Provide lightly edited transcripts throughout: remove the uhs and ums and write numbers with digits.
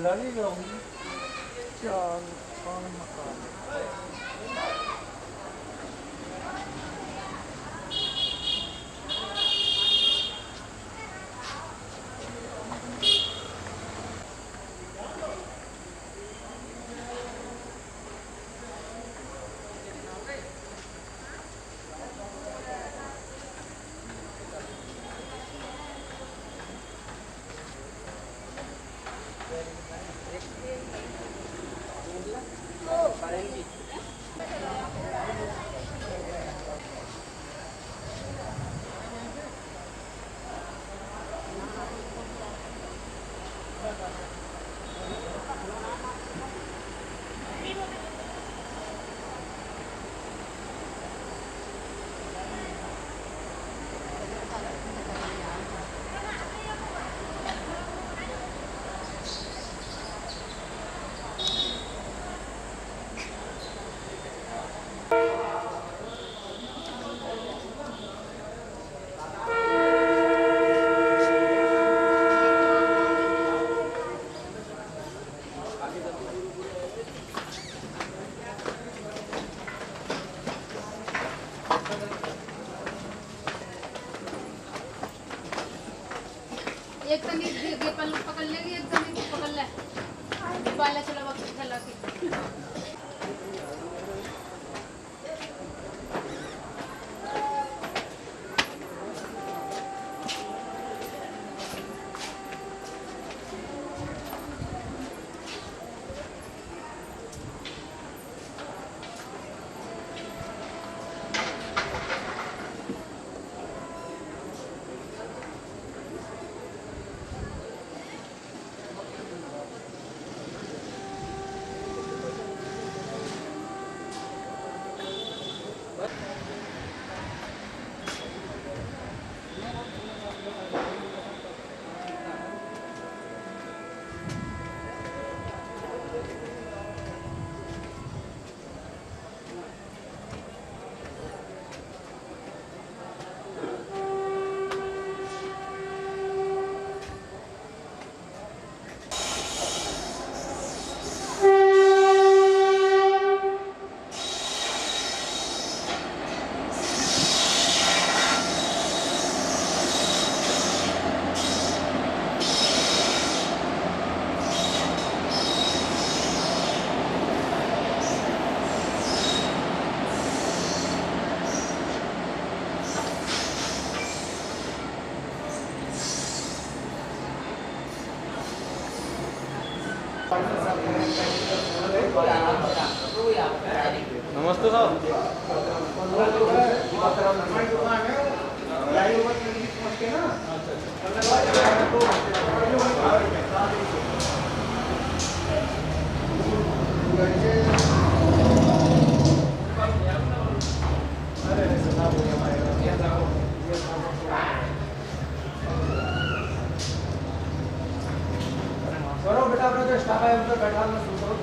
लगेगा चार पाँच मकान। एक जण ये पकड़ लेगी, एक जण पकड़ ले बाला चला वक्त चला के नमस्ते साहब। बेटा अपना जो स्टाफ है उधर बैठा मैं सुन रहा हूँ।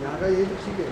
यहाँ का ये तो ठीक है।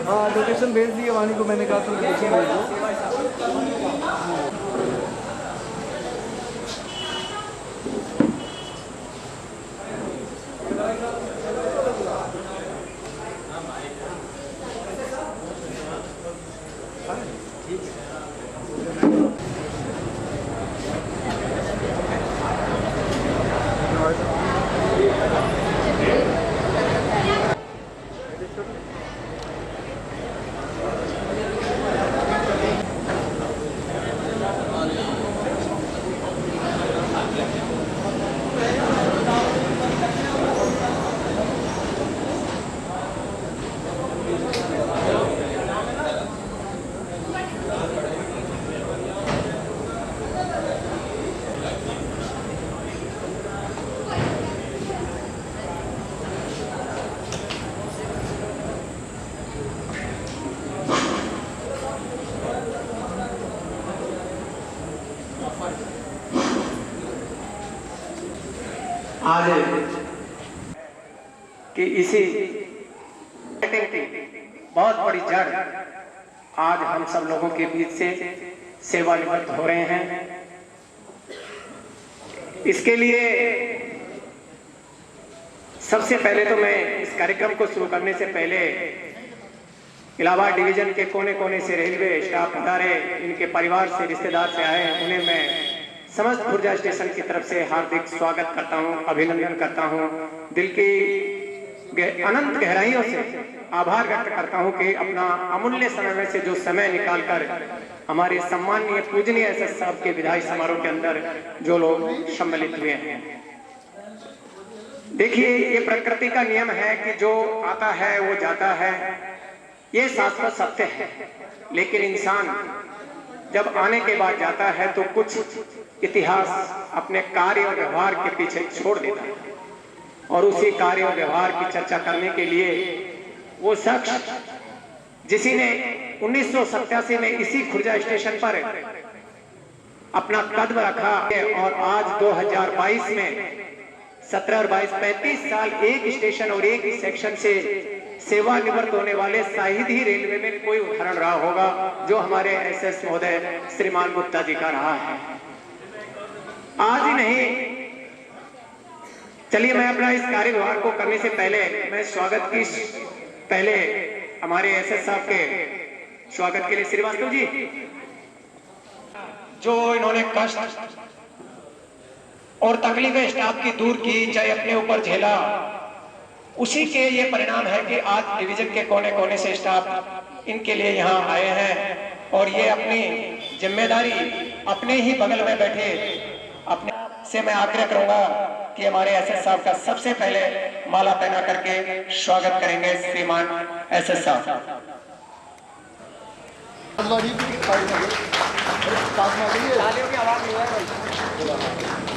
हाँ लोकेशन भेज दी है वाणी को, मैंने कहा तो लोकेशन भेज दो। आज कि इसी बहुत बड़ी जड़ आज हम सब लोगों के बीच से सेवानिवृत्त हो रहे हैं। इसके लिए सबसे पहले तो मैं इस कार्यक्रम को शुरू करने से पहले इलाहाबाद डिवीजन के कोने कोने से रेलवे स्टाफ पधारे, इनके परिवार से रिश्तेदार से आए हैं, उन्हें मैं समस्त खुर्जा स्टेशन की तरफ से हार्दिक स्वागत करता हूं, अभिनंदन करता हूं, दिल की अनंत गहराइयों से आभार व्यक्त करता हूं कि अपना अमूल्य समय में से जो समय निकालकर हमारे सम्माननीय पूजनीय एसएस साहब के विदाई समारोह के अंदर जो लोग सम्मिलित हुए हैं। देखिए, ये प्रकृति का नियम है कि जो आता है वो जाता है, ये शाश्वत सत्य है। लेकिन इंसान जब आने के बाद जाता है तो कुछ इतिहास अपने कार्य और व्यवहार के पीछे छोड़ देता है, और उसी कार्य और व्यवहार की चर्चा करने के लिए वो शख्स जिसी ने 1987 में इसी खुर्जा स्टेशन पर अपना कदम रखा और आज 2022 में 17 और 22 35 साल एक स्टेशन और एक सेक्शन से सेवानिवृत्त होने वाले शायद ही रेलवे में कोई उदाहरण रहा होगा जो हमारे एसएस महोदय श्रीमान गुप्ता जी का रहा है। आज ही नहीं, चलिए मैं अपना इस कार्यभार को करने से पहले मैं स्वागत की पहले हमारे एसएस साहब के स्वागत के लिए श्रीवास्तव जी जो इन्होंने कष्ट और तकलीफें स्टाफ की दूर की, चाहे अपने ऊपर झेला, उसी के ये परिणाम है कि आज डिवीजन के कोने कोने से स्टाफ इनके लिए यहाँ आए हैं और ये अपनी जिम्मेदारी अपने ही बगल में बैठे अपने से मैं आग्रह करूंगा कि हमारे एसएस साहब का सबसे पहले माला पहना करके स्वागत करेंगे श्रीमान एसएस साहब।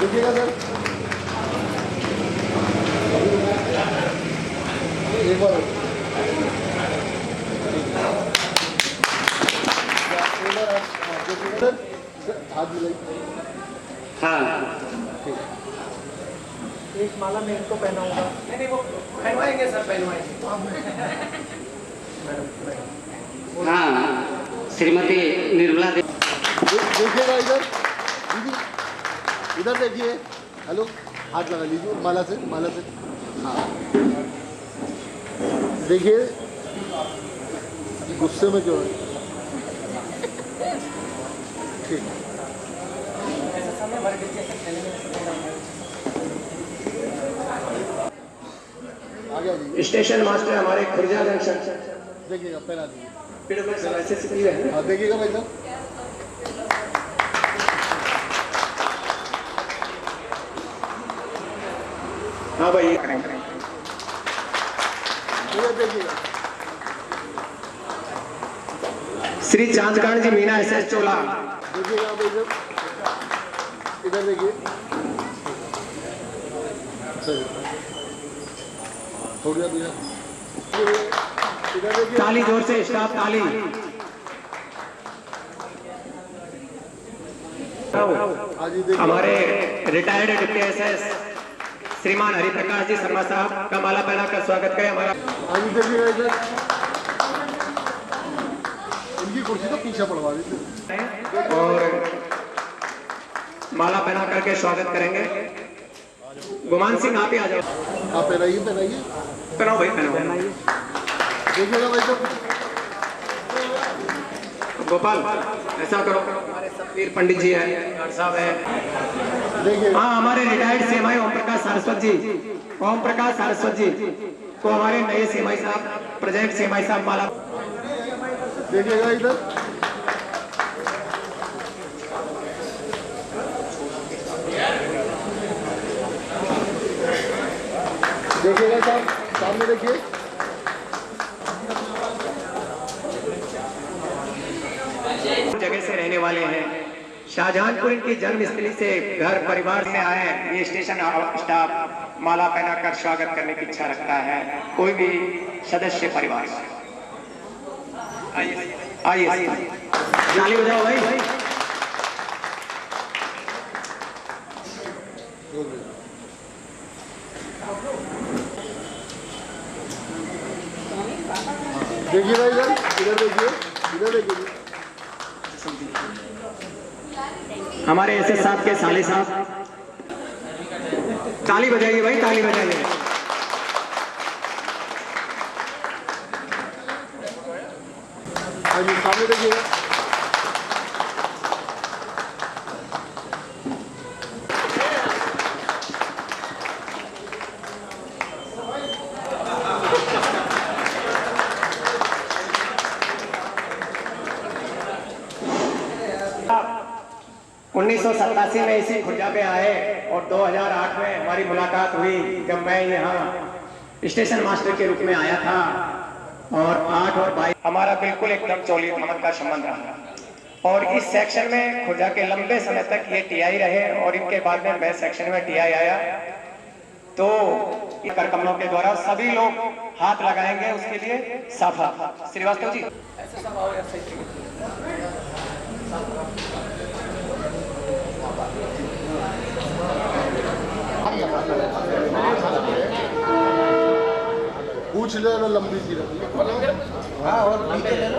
देखिएगा सर, एक बार हाथ मिलाइए। हाँ, एक माला मैं इनको पहनाऊंगा। नहीं वो पहनवाएंगे सर, पहनवाएंगे। हाँ, श्रीमती निर्मला देखिएगा इधर, दीदी इधर देखिए। हेलो, हाथ लगा लीजिए माला से, माला से। हाँ देखिए, गुस्से में क्यों है? ठीक, स्टेशन मास्टर हमारे खुर्जा जंक्शन देखिएगा, पहला दीजिए। हाँ, देखिएगा भाई साहब, हाँ भाई देखिएगा। श्री चांदकांड जी मीना एसएस चोला, देखिएगा भाई साहब, इधर देखिए। सही हो गया भैया, इधर देखिए। ताली जोर से स्टाफ, ताली। हमारे रिटायर्ड डिप्टी एसएस श्रीमान हरिप्रकाश जी शर्मा साहब का माला पहना कर स्वागत करें। हमारा आगे देखिएगा इधर। की कुर्सी तो पीछे पड़वा दी और माला पहना करके स्वागत करेंगे। गुमान सिंह आप ही आ जाओ। आप पहनाइए पहनाइए पहनाओ भाई पहनाओ। देखिएगा भाई साहब। गोपाल ऐसा करो, हमारे सतवीर पंडित जी हैं, डॉक्टर साहब हैं। देखिए हाँ, हमारे रिटायर्ड सीएमआई ओम प्रकाश सारस्वत जी, ओम प्रकाश सारस्वत जी को हमारे नए सीएमआई साहब, प्रेजेंट सीएमआई साहब माला। देखिएगा इधर। देखिएगा साहब, सामने देखिए। जगह से रहने वाले हैं, शाहजहांपुर इनकी जन्मस्थली से घर परिवार से आए। ये स्टेशन स्टाफ माला पहनाकर स्वागत करने की इच्छा रखता है, कोई भी सदस्य परिवार से। आइए ताली बजाओ भाई। देखिएगा इधर, इधर देखिए, इधर देखिए। हमारे एसएस साहब के साले साहब, ताली बजाइए भाई, ताली बजाइए। हाँ जी, सामने देखिएगा। उन्नीस सौ सत्तासी में इसी खुर्जा पे आए और 2008 में हमारी मुलाकात हुई, जब मैं यहाँ स्टेशन मास्टर के रूप में आया था। और 8 और 22 हमारा बिल्कुल एकदम चोली थमक का संबंध रहा। और इस सेक्शन में खुर्जा के लंबे समय तक ये टीआई रहे और इनके बाद में मैं सेक्शन में टीआई आया। तो कार्यक्रमों के द्वारा सभी लोग हाथ लगाएंगे उसके लिए। साफा श्रीवास्तव जी, पूछ ले ना, लंबी सी रखी। हाँ, और नीचे ले लो।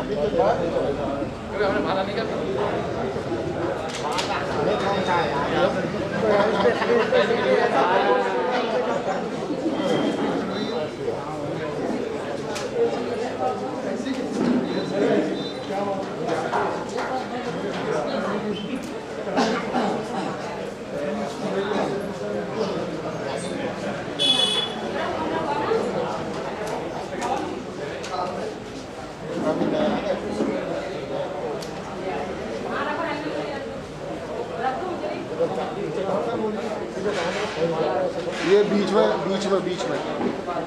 ये बीच में।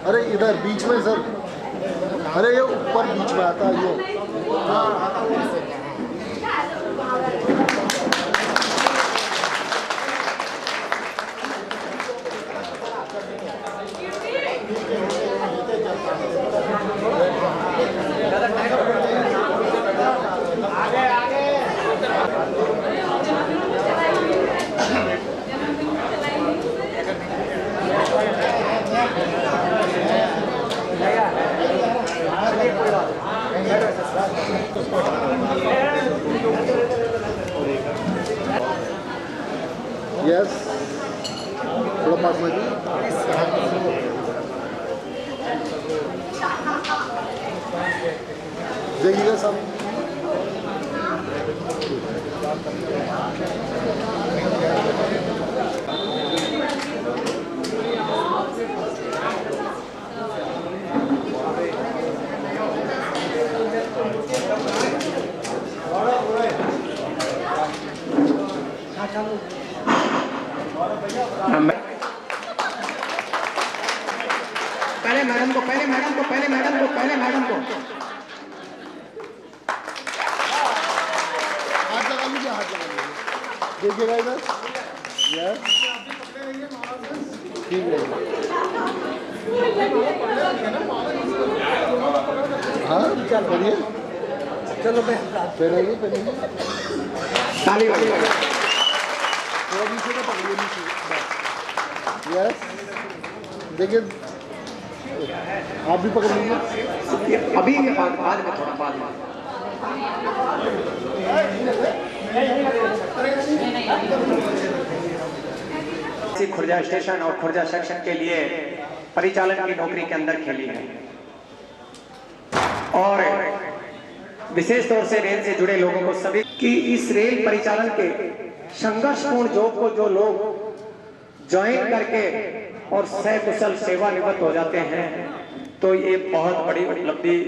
अरे इधर बीच में सर। अरे ये ऊपर बीच में आता है ये। यस, थोड़ा पास में देखिएगा सब। पहले मैडम को हाथ लगा लीजिए। देखिएगा इधर। यस, ठीक है। हाँ, करिए। चलो पहनाइए। ताली बजाइए। थोड़ा नीचे का पकड़िए, नीचे। यस, देखिए आप भी पकड़ लीजिए। अभी बाद में, थोड़ा बाद में। खुर्जा स्टेशन और खुर्जा सेक्शन के लिए परिचालन की नौकरी के अंदर खेली है और विशेष तौर से रेल से जुड़े लोगों को सभी कि इस रेल परिचालन के संघर्षपूर्ण जॉब को जो लोग ज्वाइन करके और सकुशल सेवानिवृत्त हो जाते हैं तो ये बहुत बड़ी उपलब्धि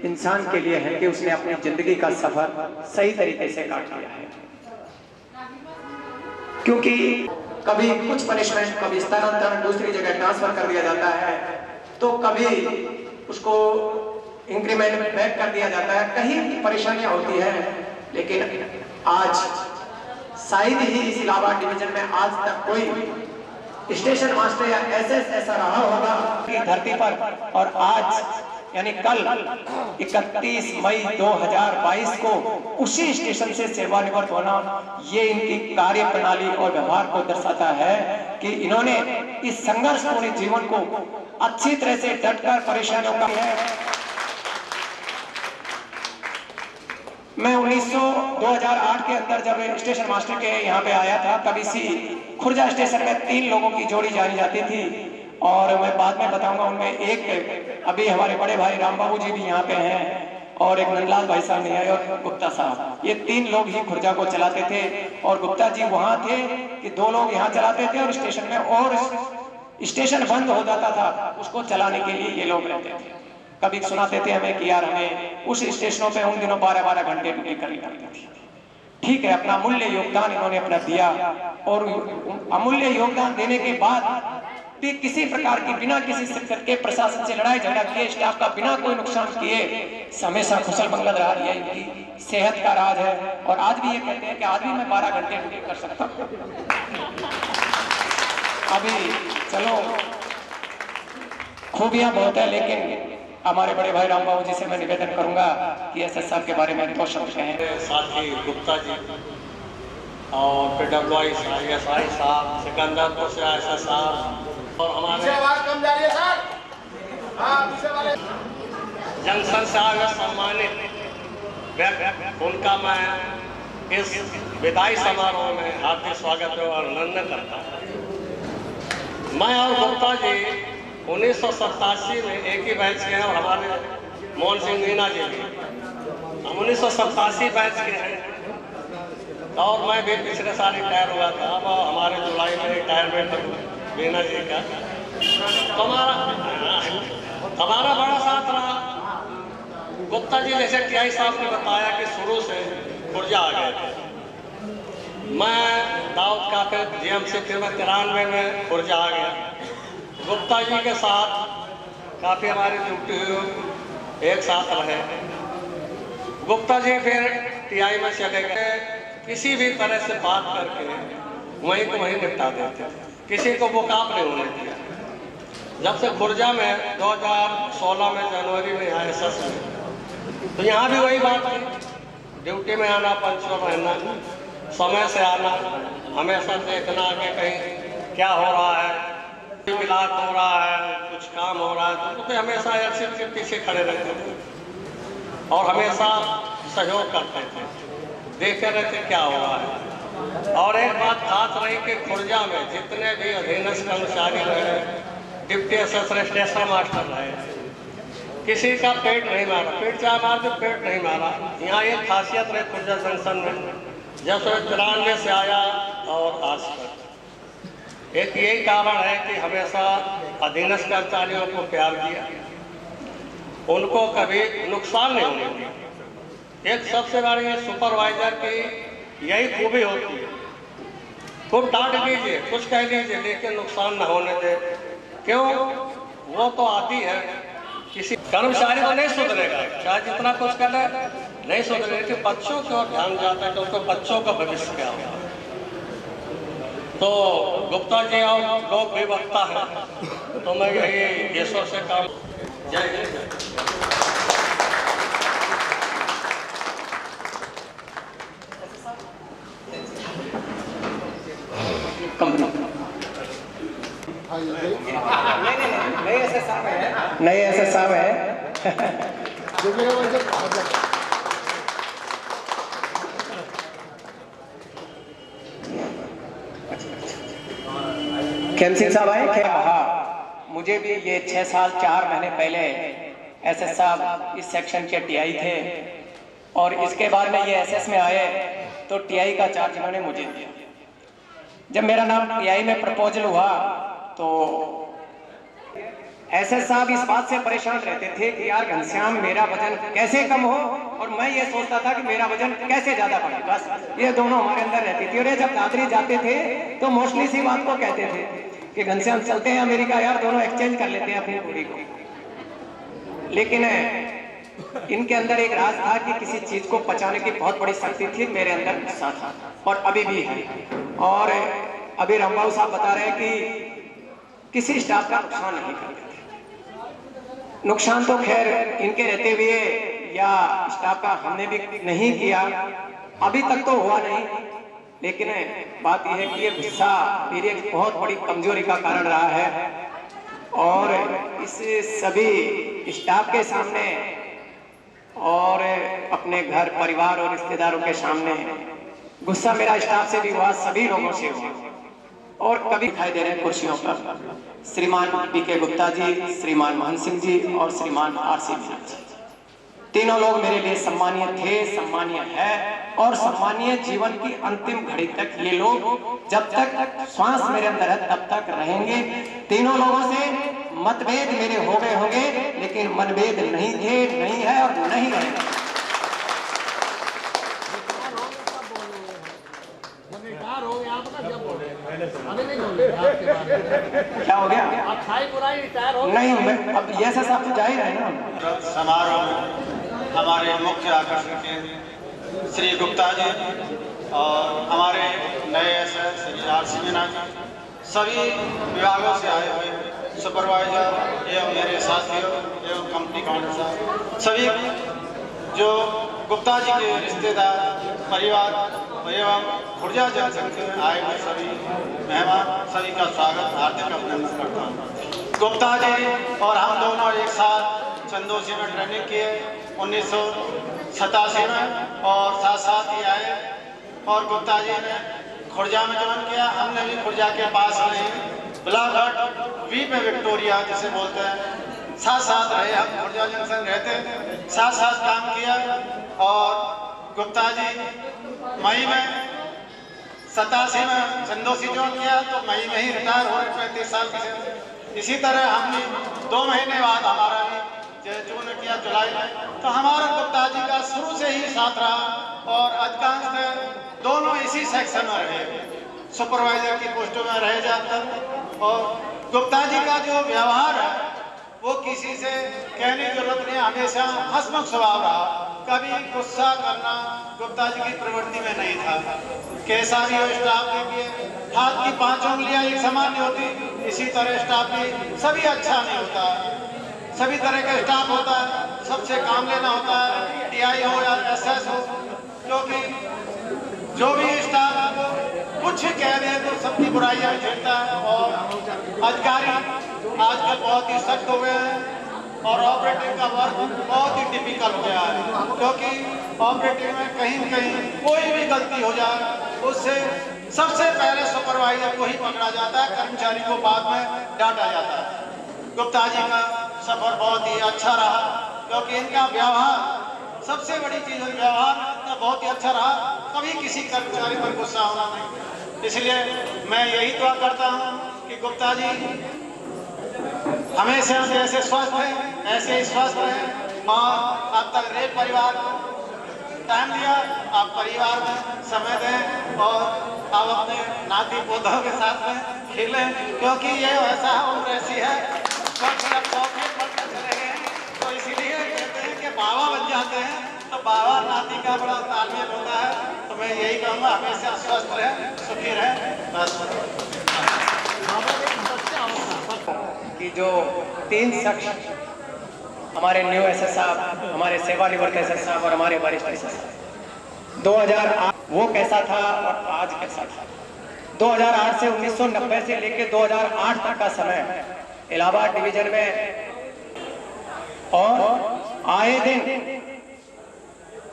इंसान के लिए है कि उसने अपनी जिंदगी का सफर सही तरीके से काट लिया है। क्योंकि कभी कुछ पनिशमेंट, कभी स्थानांतरण, दूसरी जगह ट्रांसफर कर दिया जाता है, तो कभी उसको इंक्रीमेंट बैक कर दिया जाता है, कहीं परेशानियां होती हैं। लेकिन आज शायद ही इस इलाहाबाद डिवीजन में आज तक कोई स्टेशन मास्टर या एसएस ऐसा रहा होगा कि धरती पर। और आज यानी कल 31 मई 2022 को उसी स्टेशन से सेवानिवृत्त होना, ये इनकी कार्य प्रणाली और व्यवहार को दर्शाता है कि इन्होंने इस संघर्षपूर्ण जीवन को अच्छी तरह से डटकर परेशानियों का है। मैं 2008 के अंदर जब स्टेशन मास्टर के यहाँ पे आया था, तब इसी खुर्जा स्टेशन में 3 लोगों की जोड़ी जानी जाती थी और मैं बाद में बताऊंगा उनमें एक अभी हमारे बड़े भाई राम बाबू जी भी यहाँ पे हैं और एक नंदलाल भाई साहब नहीं आए और गुप्ता साहब, ये 3 लोग ही खुर्जा को चलाते थे। और गुप्ता जी वहाँ थे कि 2 लोग यहाँ चलाते थे और स्टेशन में, और स्टेशन बंद हो जाता था उसको चलाने के लिए ये लोग रहते थे। कभी सुनाते थे हमें कि यार हमें उस स्टेशनों पे उन दिनों 12-12 घंटे ड्यूटी करनी पड़ती थी। ठीक है, अपना अमूल्य योगदान इन्होंने अपना दिया और अमूल्य योगदान देने के बाद भी किसी प्रकार की बिना किसी सेक्टर के प्रशासन से लड़ाई झगड़ा किए, स्टाफ का बिना कोई नुकसान किए हमेशा कुशल मंगल रहा। यह इनकी सेहत का राज है और आज भी ये कहते हैं कि आज भी मैं 12 घंटे ड्यूटी कर सकता हूँ। अभी चलो खूबियां बहुत है, लेकिन हमारे बड़े भाई राम बाबू जी से मैं निवेदन करूंगा कि एसएस साहब के बारे में 2 शब्द कहें। साथी गुप्ता जी और PWI SI साहब, सिकंदरपुर से एसएस साहब और हमारे जनसंसार में सम्मानित व्यक्ति, उनका मैं इस विदाई समारोह में हार्दिक स्वागत और अभिनंदन करता हूँ। मैं और गुप्ता जी 1987 में एक ही बैच के हैं और हमारे मोहन सिंह मीना जी भी हम 1987 बैच के हैं और मैं भी पिछले साल रिटायर हुआ था। अब हमारे जुलाई में रिटायरमेंट मीना जी का, तो हमारा बड़ा साथ रहा। गुप्ता जी जैसे TI साहब ने बताया कि शुरू से खुर्जा आ गए थे। मैं दाऊद का फिर GMC फिर मैं 93 में खुर्जा आ गया। गुप्ता जी के साथ काफ़ी हमारी ड्यूटी एक साथ रहे। गुप्ता जी फिर TI में चले गए, किसी भी तरह से बात करके वहीं को वहीं निपटा देते थे, किसी को वो काम नहीं होने दिया। जब से खुर्जा में 2016 में जनवरी में आया एसएस में, तो यहाँ भी वही बात है, ड्यूटी में आना, पंचुअल रहना, समय से आना, हमेशा देखना कि कहीं क्या हो रहा है, मिलाप हो रहा है, कुछ काम हो रहा है, तो हमेशा ऐसे के पीछे खड़े रहते थे और हमेशा सहयोग करते थे, देखते रहते क्या हो रहा है। और एक बात खास रही कि खुर्जा में जितने भी अधीनस्थ कर्मचारी रहे, डिप्टी एसएस स्टेशन मास्टर रहे, किसी का पेट नहीं मारा, पेट चाहे मार तो पेट नहीं मारा। यहाँ एक खासियत रही खुर्जा जंक्शन में, जब से 93 से आया और आज तक एक यही कारण है कि हमेशा अधीनस्थ कर्मचारियों को प्यार दिया, उनको कभी नुकसान नहीं होने दिया। एक सबसे बड़ी सुपरवाइजर की यही खूबी होती है, खूब डांट दीजिए, कुछ कह लीजिए, लेकिन नुकसान न होने दे। क्यों? वो तो आती है, किसी कर्मचारी को नहीं सुधरेगा, चाहे जितना कुछ कर ले नहीं सुधरेगा। कि बच्चों की ओर ध्यान जाता है कि उनको बच्चों का भविष्य क्या होगा। तो गुप्ता जी और लोग भी वक्ता है, तो मैं यही ईश्वर से काम। जय हिंद। नए एसएस साहब है। देखिएगा भाई साहब, खेम सिंह साहब आए। हाँ, मुझे भी ये 6 साल 4 महीने पहले एसएस साहब इस सेक्शन के टीआई थे और इसके बाद में ये एसएस में आए तो टीआई का चार्ज इन्होंने मुझे दिया। जब मेरा नाम टीआई में प्रपोजल हुआ तो एसएस साहब इस बात से परेशान रहते थे कि यार घनश्याम मेरा वजन कैसे कम हो और मैं ये सोचता था कि मेरा वजन कैसे ज्यादा बढ़े। बस ये दोनों हमारे अंदर रहती थी। और ये जब दादरी जाते थे तो मोस्टली इसी बात को कहते थे कि घनश्याम चलते हैं अमेरिका यार, दोनों एक्सचेंज कर लेते हैं अपनी बॉडी को। लेकिन इनके अंदर एक राज था कि किसी चीज को पचाने की बहुत बड़ी शक्ति थी। मेरे अंदर गुस्सा था और अभी भी है। और अभी रामबाबू साहब बता रहे हैं कि किसी स्टाफ का नुकसान नहीं करते थे। नुकसान तो खैर इनके रहते हुए या स्टाफ का हमने भी नहीं किया, अभी तक तो हुआ नहीं। लेकिन बात यह है कि ये गुस्सा मेरी एक बहुत बड़ी कमजोरी का कारण रहा है और इस सभी स्टाफ के सामने और अपने घर परिवार और रिश्तेदारों के सामने गुस्सा मेरा स्टाफ से भी हुआ, सभी लोगों से हुआ। और कभी दिखाई दे रहे हैं कुर्सियों पर श्रीमान पीके गुप्ता जी, श्रीमान मोहन सिंह जी और श्रीमान आरसी मीना जी। तीनों लोग मेरे लिए सम्मानीय थे, सम्मानीय है और सम्मानीय जीवन की अंतिम घड़ी तक ये लोग जब तक श्वास मेरे अंदर है तब तक रहेंगे। तीनों लोगों से मतभेद मेरे हो गए होंगे लेकिन मनभेद नहीं थे, नहीं है और नहीं रहेंगे। क्या हो गया? नहीं, अब ये साहब तो जा ही रहे ना। समारोह में हमारे मुख्य आकर्षण के श्री गुप्ता जी और हमारे नए एसएस श्री आरसी मीना जी, सभी विभागों से आए हुए सुपरवाइजर एवं मेरे साथियों एवं कंपनी काउंटर साहब, सभी जो गुप्ता जी के रिश्तेदार परिवार एवं खुर्जा जंक्शन से आए हुए सभी मेहमान, सभी का स्वागत हार्दिक अभिनंदन करता हूँ। गुप्ता जी और हम दोनों एक साथ चंदोसी में ट्रेनिंग किए 1987 में और साथ साथ ही आए और गुप्ता जी ने खुर्जा में ज्वाइन किया। हमने भी खुर्जा के पास नहीं ब्लॉक वी पे विक्टोरिया जिसे बोलते हैं, साथ साथ रहे। हम खुर्जा जंक्शन रहते साथ साथ काम किया और गुप्ता जी मई में 87 में चंदोसी ज्वाइन किया तो मई में ही रिटायर हो रहे 35 साल की। इसी तरह हमने 2 महीने बाद हमारा भी जून में किया, जुलाई में। तो हमारा गुप्ता जी का शुरू से ही साथ रहा और अधिकांश दोनों इसी सेक्शन में रहे, सुपरवाइजर की पोस्टों में रहे जाकर। और गुप्ता जी का जो व्यवहार है वो किसी से कहने की जरूरत नहीं, हमेशा हंसमुख स्वभाव रहा। कभी गुस्सा करना गुप्ता जी की प्रवृत्ति में नहीं था। कैसा भी हो स्टाफ के लिए हाथ की 5 उंगलियां एक समान नहीं होती, इसी तरह स्टाफ भी सभी अच्छा नहीं होता। सभी तरह का स्टाफ होता है, सबसे काम लेना होता है, टीआई हो या एसएस हो, क्योंकि जो भी स्टाफ कुछ कह दे तो सबकी बुराइयां झेलता है। और अधिकारी आजकल बहुत ही सख्त हो गए हैं और ऑपरेटिव का वर्क बहुत ही डिफिकल्ट हो गया है, क्योंकि ऑपरेटिव में कहीं न कहीं कोई भी गलती हो जाए उससे सबसे पहले सुपरवाइजर को ही पकड़ा जाता है, कर्मचारी को बाद में डांटा जाता है। गुप्ता जी का सफर बहुत ही अच्छा रहा क्योंकि इनका व्यवहार सबसे बड़ी चीज है, व्यवहार बहुत ही अच्छा रहा, कभी किसी कर्मचारी पर गुस्सा होना नहीं। इसलिए मैं यही दुआ करता हूँ कि गुप्ता जी हमेशा जैसे स्वस्थ हैं ऐसे ही स्वस्थ रहें और अब तक रेल परिवार को टाइम दिया, आप परिवार में समय दें और आप अपने नाती पोतों के साथ में खेलें, क्योंकि ये वैसा उम्र ऐसी है चले गए, तो इसीलिए कहते हैं कि बाबा बन जाते हैं, तो बाबा नाती का बड़ा तालमेल होता है। तो मैं यही कहूँगा हमेशा स्वस्थ रहे, सुखी रहे। बस कि जो 3 शख्स हमारे न्यू एसएस साहब, हमारे सेवानिवृत्त एसएस साहब और हमारे वरिष्ठ एसएस साहब 2008 वो कैसा था और आज कैसा था। 2008 से 1990 से लेकर 2008 तक का समय इलाहाबाद डिवीजन में और आए दिन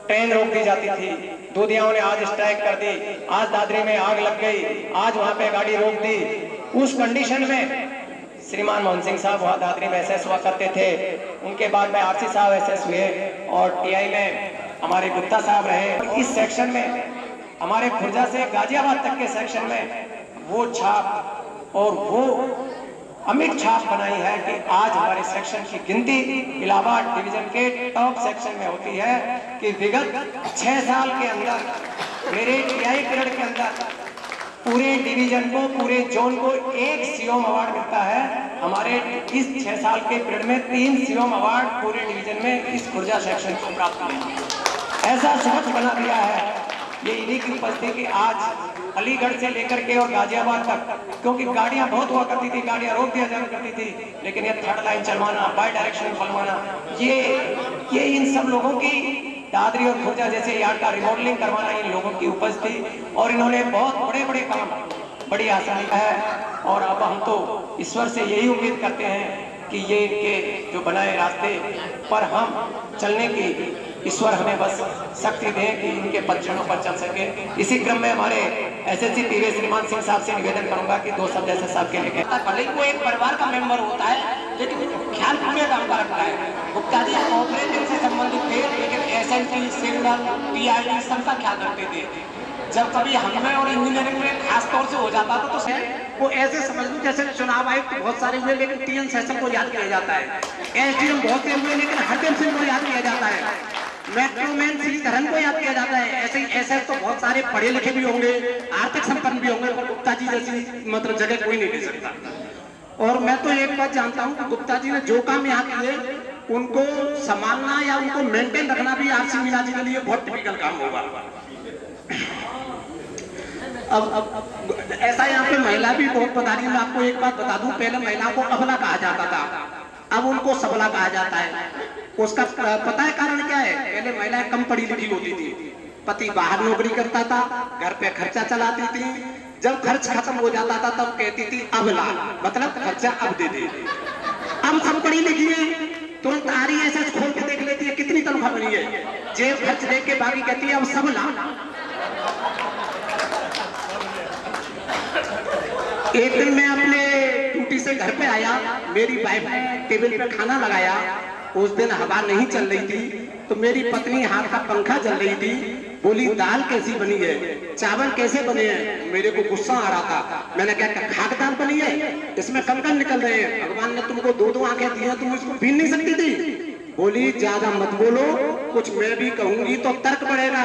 ट्रेन रोक दी जाती थी। दूधियाओं ने आज स्ट्राइक कर दी, आज दादरी में आग लग गई, आज वहां पे गाड़ी रोक दी। उस कंडीशन में श्रीमान मोहन सिंह साहब वहाँ दादरी में एसएस हुआ करते थे, उनके बाद में आरसी साहब एसएस हुए और टीआई में हमारे गुप्ता साहब रहे। इस सेक्शन में हमारे खुर्जा से गाजियाबाद तक के सेक्शन में वो छाप और वो अमिट छाप बनाई है कि आज हमारे सेक्शन की गिनती इलाहाबाद डिवीजन के टॉप सेक्शन में होती है कि विगत 6 साल के अंदर मेरे टीआई पीरियड के अंदर पूरे डिवीजन को, पूरे जोन को 1 सीओम अवार्ड मिलता है। हमारे इस 6 साल के पीरियड में 3 सीओम अवार्ड पूरे डिवीजन में इस खुर्जा सेक्शन को प्राप्त हुए। ऐसा सोच बना दिया है, ये इन्हीं की उपस्थिति की आज अलीगढ़ से लेकर के और गाजियाबाद तक, क्योंकि गाड़ियां बहुत हुआ करती थी, गाड़ियां रोक दिया जाया करती थी, लेकिन ये थर्ड लाइन चलवाना, बाई डायरेक्शन खुलवाना, ये इन सब लोगों की दादरी और खुर्जा जैसे यार्ड का रिमॉडलिंग करवाना इन लोगों की उपज थी और इन्होंने बहुत बड़े बड़े काम बड़ी आसानी का है। और अब हम तो ईश्वर से यही उम्मीद करते हैं कि ये इनके जो बनाए रास्ते पर हम चलने की ईश्वर हमें बस शक्ति दें कि इनके पदचिन्हों पर चल सके। इसी क्रम में हमारे एसएससी टीवी श्रीमान सिंह साहब से निवेदन करूंगा कि 2 शब्द ऐसे साहब के लिए भले ही वो एक परिवार का मेंबर होता है, लेकिन ख्याल पूरे काम का रखता है। गुप्ता जी ऑपरेटिंग से संबंधित थे, लेकिन एसएनटी, सिग्नल, टीआईडी सबका ख्याल रखते थे। जब कभी हमें और इंजीनियरिंग में खास तौर से हो जाता था तो वो ऐसे समझ लो जैसे चुनाव आयुक्त तो बहुत सारे हुए, लेकिन टीएन सेशन को याद किया जाता है। एसडीएम बहुत से हुए, लेकिन हरदम सिंह को याद किया जाता है। मेट्रो मैन श्रीधरन को याद किया जाता है। ऐसे ही ऐसे तो बहुत सारे पढ़े लिखे भी होंगे, आर्थिक संपन्न भी होंगे, पर गुप्ता जी जैसी मतलब जगह कोई नहीं ले सकता। और मैं तो एक बात जानता हूँ कि गुप्ता जी ने जो काम यहाँ किए उनको संभालना या उनको मेंटेन रखना भी आरसी मीना जी के लिए बहुत टिपिकल काम होगा। अब ऐसा यहाँ पे महिला भी बहुत पधारी। मैं आपको एक बात बता दूं, पहले महिला को अबला कहा जाता था, अब उनको सबला कहा जाता है। उसका पता है कारण क्या है? पहले महिलाएं कम पढ़ी लिखी होती थी, पति बाहर नौकरी करता था, घर पे खर्चा चलाती थी, जब खर्च खत्म हो जाता था तब कहती थी अबला, मतलब खर्चा अब दे दे। अब सब पढ़ी लिखी है, तुरंत RESS खोल के देख लेती है कितनी तनख्वाह बनी है, जेब खर्च देख के बाकी कहती है अब सबला। एक दिन मैं अपने ड्यूटी से घर पे आया, मेरी वाइफ ने टेबल पे खाना लगाया। उस दिन हवा नहीं चल रही थी, तो मेरी पत्नी हाथ का पंखा चल रही थी, बोली दाल कैसी बनी है, चावल कैसे बने हैं। मेरे को गुस्सा आ रहा था, मैंने कहा खाक दाल बनी है, इसमें कंकड़ निकल रहे हैं, भगवान ने तुमको 2-2 आंखें दी हैं, तुम इसको बीन नहीं सकती थी। बोली ज्यादा मत बोलो, कुछ मैं भी कहूंगी तो तर्क बढ़ेगा।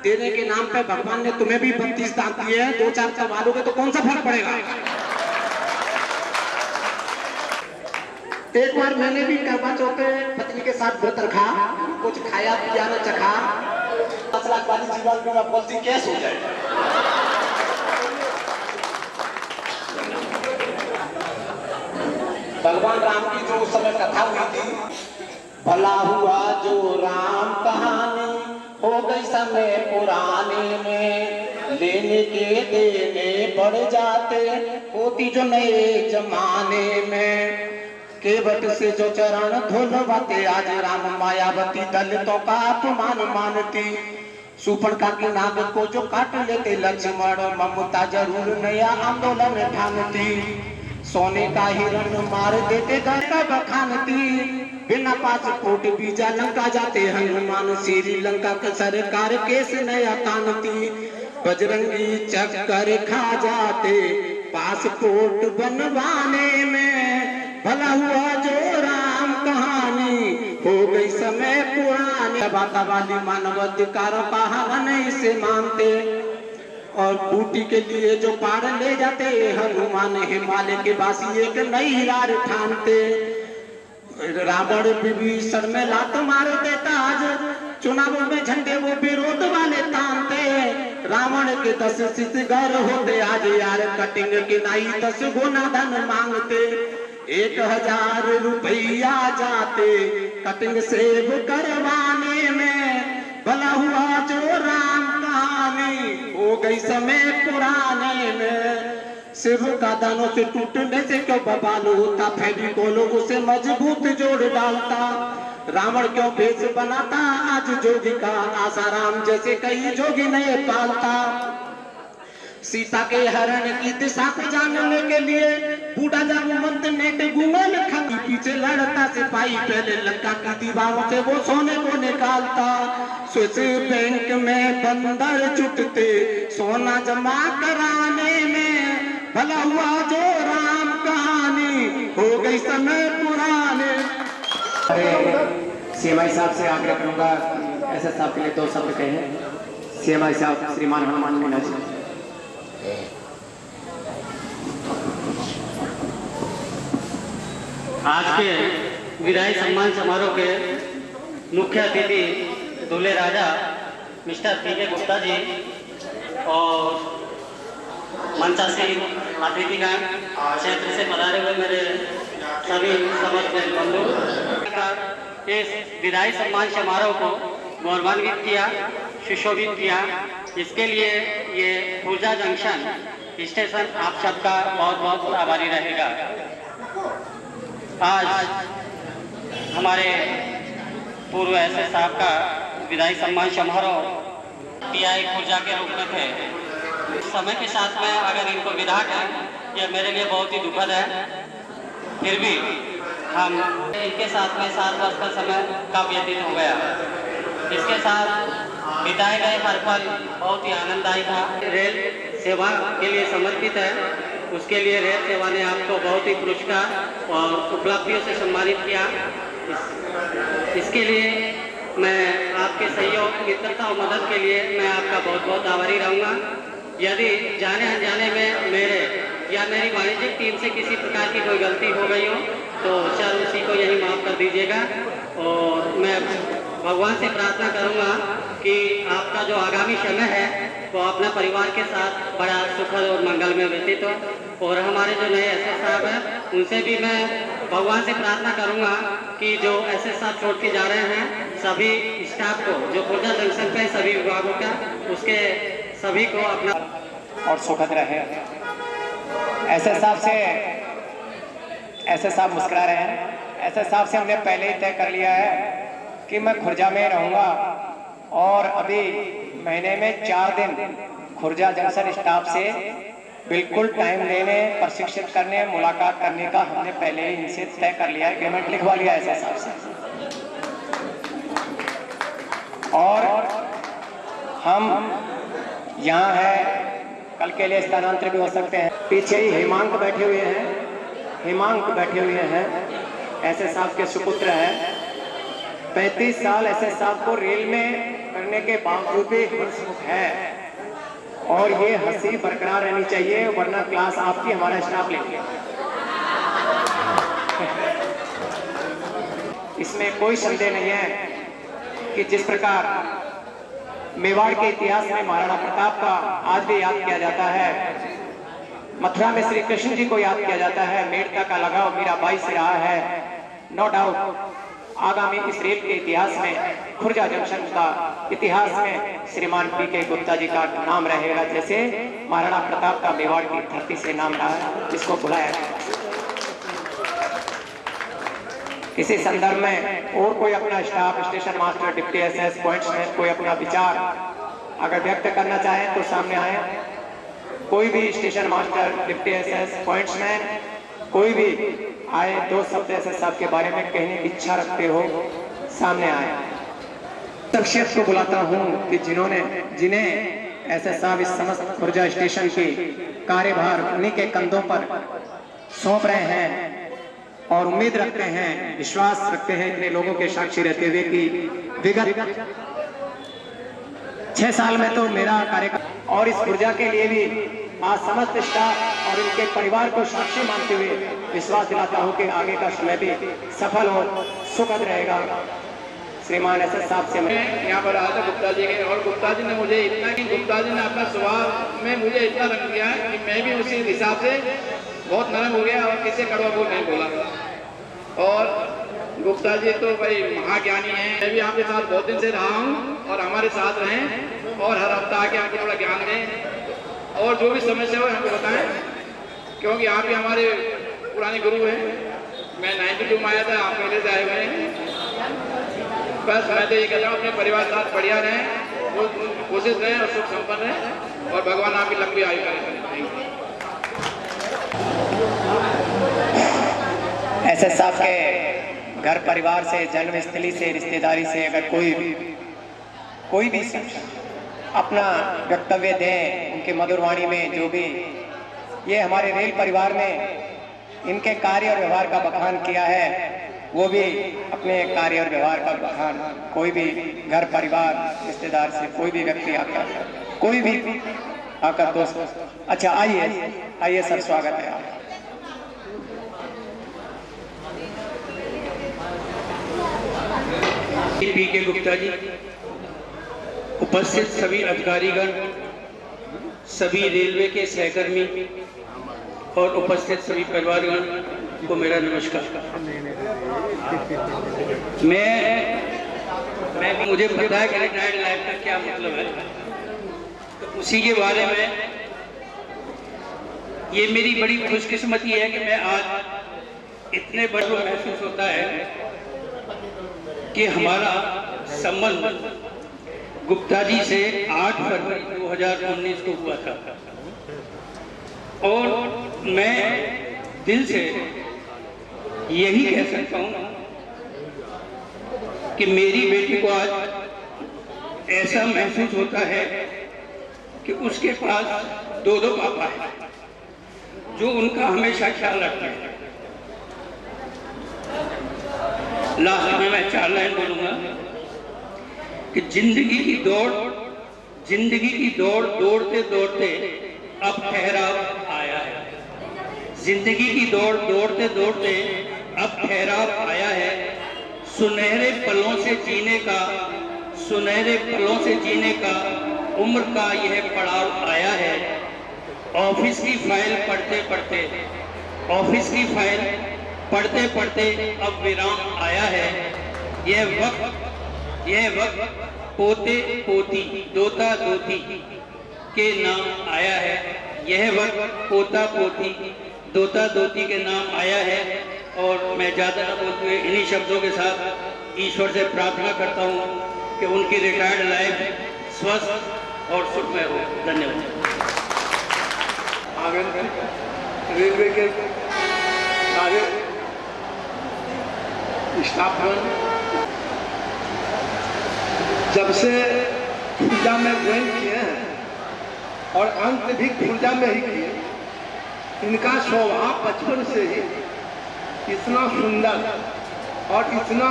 देने के नाम पे भगवान ने तुम्हें भी 32 दांत दिए हैं, 2-4 सवालोगे तो कौन सा फर्क पड़ेगा। एक बार मैंने भी करवा चौथ पे पत्नी के साथ व्रत रखा, कुछ खाया पिया न चखा, 10 लाख वाली जीवन बीमा पॉलिसी कैश हो जाए। भगवान राम की जो उस समय कथा हुई थी, भला हुआ जो राम कहानी हो गई समय पुराने में, लेने के देने बढ़ जाते होती जो नए जमाने में। केवट से जो चरण धुलवाते आज राम मायावती दलितों का अपमान मानती। सुपर्णखा की नाग को जो काट लेते लक्ष्मण, ममता जरूर नया आंदोलन ठानती। सोने का हिरण मार देते घर का बखानती, बिना पासपोर्ट वीजा लंका जाते हनुमान। श्रीलंका का सरकार केस नया तानती, बजरंगी चक्कर खा जाते पासपोर्ट बनवाने में। भला हुआ जो राम कहानी हो गई समय पुरानी, बाता वाली मानवाधिकारों का हनन इसे मानते। और बूटी के लिए जो पार ले जाते हनुमान, हिमालय के वासी एक नई रार ठानते। रावण विभीषण में लात मार देता, आज चुनावों में झंडे वो विरोध वाले तानते। रावण के 10 शिष्टगर होते, आज यार कटिंग के नाई 10 गुना धन मांगते। 1000 रुपया जाते कटिंग सेव करवाने में। भला हुआ जो राम कहानी हो गई समय पुराने में। शिव का दानों से टूटने से क्यों बवाल होता, फेविकोल उसे मजबूत जोड़ डालता। रावण क्यों भेष बनाता आज जोगी का, आसाराम जैसे कई जोगी नए पालता। सीता के हरण की दिशा को जानने के लिए बूढ़ा जामवंत नेट गूगल खंगी पीछे लड़ता सिपाही, पहले लंका की दीवारों से वो सोने को निकालता। स्विस बैंक में बंदर जुटते सोना जमा कराने में, भला हुआ जो राम कहानी हो गई समय पुराने। सीएमआई साहब से आग्रह करूंगा ऐसे साहब के लिए 2 शब्द कहें। सीएमआई साहब श्रीमान हनुमान मीना जी। आज के विदाई सम्मान समारोह के मुख्य अतिथि दूल्हे राजा मिस्टर पी.के. गुप्ता जी और मंचासीन अतिथिगण, क्षेत्र से पधारे हुए मेरे सभी समस्त बंधु, इस विदाई सम्मान समारोह को गौरवान्वित किया, सुशोभित किया। इसके लिए ये खुर्जा जंक्शन स्टेशन आप सबका बहुत बहुत आभारी रहेगा। आज हमारे पूर्व एसएस साहब का विदाई सम्मान समारोह टीआई खुर्जा के रूप में थे। समय के साथ में अगर इनको विदा करें, यह मेरे लिए बहुत ही दुखद है। फिर भी हम इनके साथ में 7 वर्ष का समय कब व्यतीत हो गया। इसके साथ बिताए गए हर पल बहुत ही आनंददायी था। रेल सेवा के लिए समर्पित है, उसके लिए रेल सेवा ने आपको बहुत ही पुरस्कार और उपलब्धियों से सम्मानित किया। इसके लिए मैं आपके सहयोग, मित्रता और मदद के लिए मैं आपका बहुत बहुत आभारी रहूँगा। यदि जाने अनजाने में मेरे या मेरी वाणिज्यिक टीम से किसी प्रकार की कोई गलती हो गई हो तो सर उसी को यही माफ़ कर दीजिएगा। और मैं भगवान से प्रार्थना करूंगा कि आपका जो आगामी समय है वो अपने परिवार के साथ बड़ा सुखद और मंगलमय व्यतीत हो। और हमारे जो नए एसएस साहब हैं उनसे भी मैं भगवान से प्रार्थना करूंगा कि जो एसएस साहब छोड़ के जा रहे हैं, सभी स्टाफ को जो खुर्जा जंक्शन पे सभी विभागों का, उसके सभी को अपना और सुखद रहे। एसएस साहब से एसएस साहब मुस्कुरा रहे हैं। एसएस साहब से हमने पहले ही तय कर लिया है कि मैं खुर्जा में रहूंगा और अभी महीने में 4 दिन खुर्जा जंक्शन स्टाफ से बिल्कुल टाइम लेने, प्रशिक्षित करने, मुलाकात करने का हमने पहले ही इनसे तय कर लिया है, एग्रीमेंट लिखवा लिया है एसएस साहब से। और हम यहाँ है, कल के लिए स्थानांतरित भी हो सकते हैं। पीछे ही हेमांक बैठे हुए हैं, हेमांक बैठे हुए हैं, एसएस साहब के सुपुत्र हैं। 35 साल एसएस साहब को रेल में करने के बावजूद भी हंसमुख है और ये हंसी बरकरार रहनी चाहिए, वरना क्लास आपकी हमारा स्टाफ लेंगे। इसमें कोई संदेह नहीं है कि जिस प्रकार मेवाड़ के इतिहास में महाराणा प्रताप का आज भी याद किया जाता है, मथुरा में श्री कृष्ण जी को याद किया जाता है, मेड़ता का लगाव मीराबाई से रहा है। नो डाउट आगामी इस रेल के इतिहास में, खुर्जा जंक्शन का इतिहास में श्रीमान पी.के. गुप्ता जी का नाम रहेगा, जैसे महाराणा प्रताप का मेवाड़ की धरती से नाम रहा है, जिसको बुलाया गया। इसी संदर्भ में और कोई अपना staff, station master, deputy SS, pointsman कोई अपना विचार अगर व्यक्त करना चाहे तो सामने आए। कोई भी station master, deputy SS, pointsman कोई भी आए, 2 शब्द एसएस साहब के बारे में कहने की इच्छा रखते हो, सामने आए। शख्सियत को बुलाता हूँ कि जिन्हें एसएस साहब इस समस्त खुर्जा स्टेशन की कार्यभार उन्हीं के कंधों पर सौंप रहे हैं और उम्मीद रखते हैं, विश्वास रखते हैं इतने लोगों के साक्षी रहते हुए कि विगत 6 साल में तो मेरा कार्यकाल और इस खुर्जा के लिए भी आज समस्त स्टाफ और इनके परिवार को साक्षी मानते हुए विश्वास दिलाता हूं कि आगे का समय भी सफल और सुखद रहेगा। श्रीमान एसएस साहब से मैं यहाँ पर आया था गुप्ता जी के, और गुप्ता जी ने मुझे इतना कि गुप्ता जी ने अपना स्वभाव में मुझे इतना रंग दिया कि मैं भी उसी हिसाब से बहुत नरम हो गया और किसी कड़वा बोल नहीं बोला। और गुप्ता जी तो भाई महाज्ञानी हैं। मैं भी आपके साथ बहुत दिन से रहा हूँ और हमारे साथ रहें और हर हफ्ता आके आपको थोड़ा ज्ञान दें और जो भी समस्या हो हमको बताएं, क्योंकि आप ही हमारे पुराने गुरु हैं। मैं 92 में आया था, आप पहले से आए हुए हैं। बस मैं तो ये कहता हूँ अपने परिवार के साथ बढ़िया रहें कोशिश रहें और सुख संपन्न रहें और भगवान आपकी लंबी आयु करें। ऐसे साहब के घर परिवार से, जन्मस्थली से, रिश्तेदारी से अगर कोई भी अपना वक्तव्य दें उनके मधुर वाणी में, जो भी ये हमारे रेल परिवार में इनके कार्य और व्यवहार का बखान किया है, वो भी अपने कार्य और व्यवहार का बखान कोई भी घर परिवार रिश्तेदार से कोई भी व्यक्ति आकर दोस्त। अच्छा आइए सर, स्वागत है आप। पी के गुप्ता जी, उपस्थित सभी अधिकारीगण, सभी रेलवे के सहकर्मी और उपस्थित सभी परिवारगण को मेरा नमस्कार। मुझे पता है कि रिटायर्ड लाइफ का क्या मतलब है, तो उसी के बारे में ये मेरी बड़ी खुशकिस्मती है कि मैं आज इतने बड़े महसूस होता है कि हमारा संबंध गुप्ता जी से 8 फरवरी 2019 को हुआ था और मैं दिल से यही कह सकता हूँ कि मेरी बेटी को आज ऐसा महसूस होता है कि उसके पास दो पापा हैं जो उनका हमेशा ख्याल रखते हैं। लास्ट में मैं 4 लाइन बोलूंगा कि जिंदगी की दौड़ दौड़ते दौड़ते अब ठहराव आया है। जिंदगी की दौड़ दौड़ते दौड़ते अब ठहराव आया है। सुनहरे पलों से जीने का उम्र का यह पड़ाव आया है। ऑफिस की फाइल पढ़ते पढ़ते अब विराम आया है। यह वक्त पोते पोती दोता दोती के नाम आया है। यह वक्त पोता पोती दोता दोती के नाम आया है। और मैं ज़्यादा न बोलते हुए इन्हीं शब्दों के साथ ईश्वर से प्रार्थना करता हूँ कि उनकी रिटायर्ड लाइफ स्वस्थ और सुखमय हो। धन्यवाद। रेलवे के सारे स्टाफगण, जब से खुर्जा में ज्वाइन किए हैं और अंत भी खुर्जा में ही किए, इनका स्वभाव बचपन से ही इतना सुंदर और इतना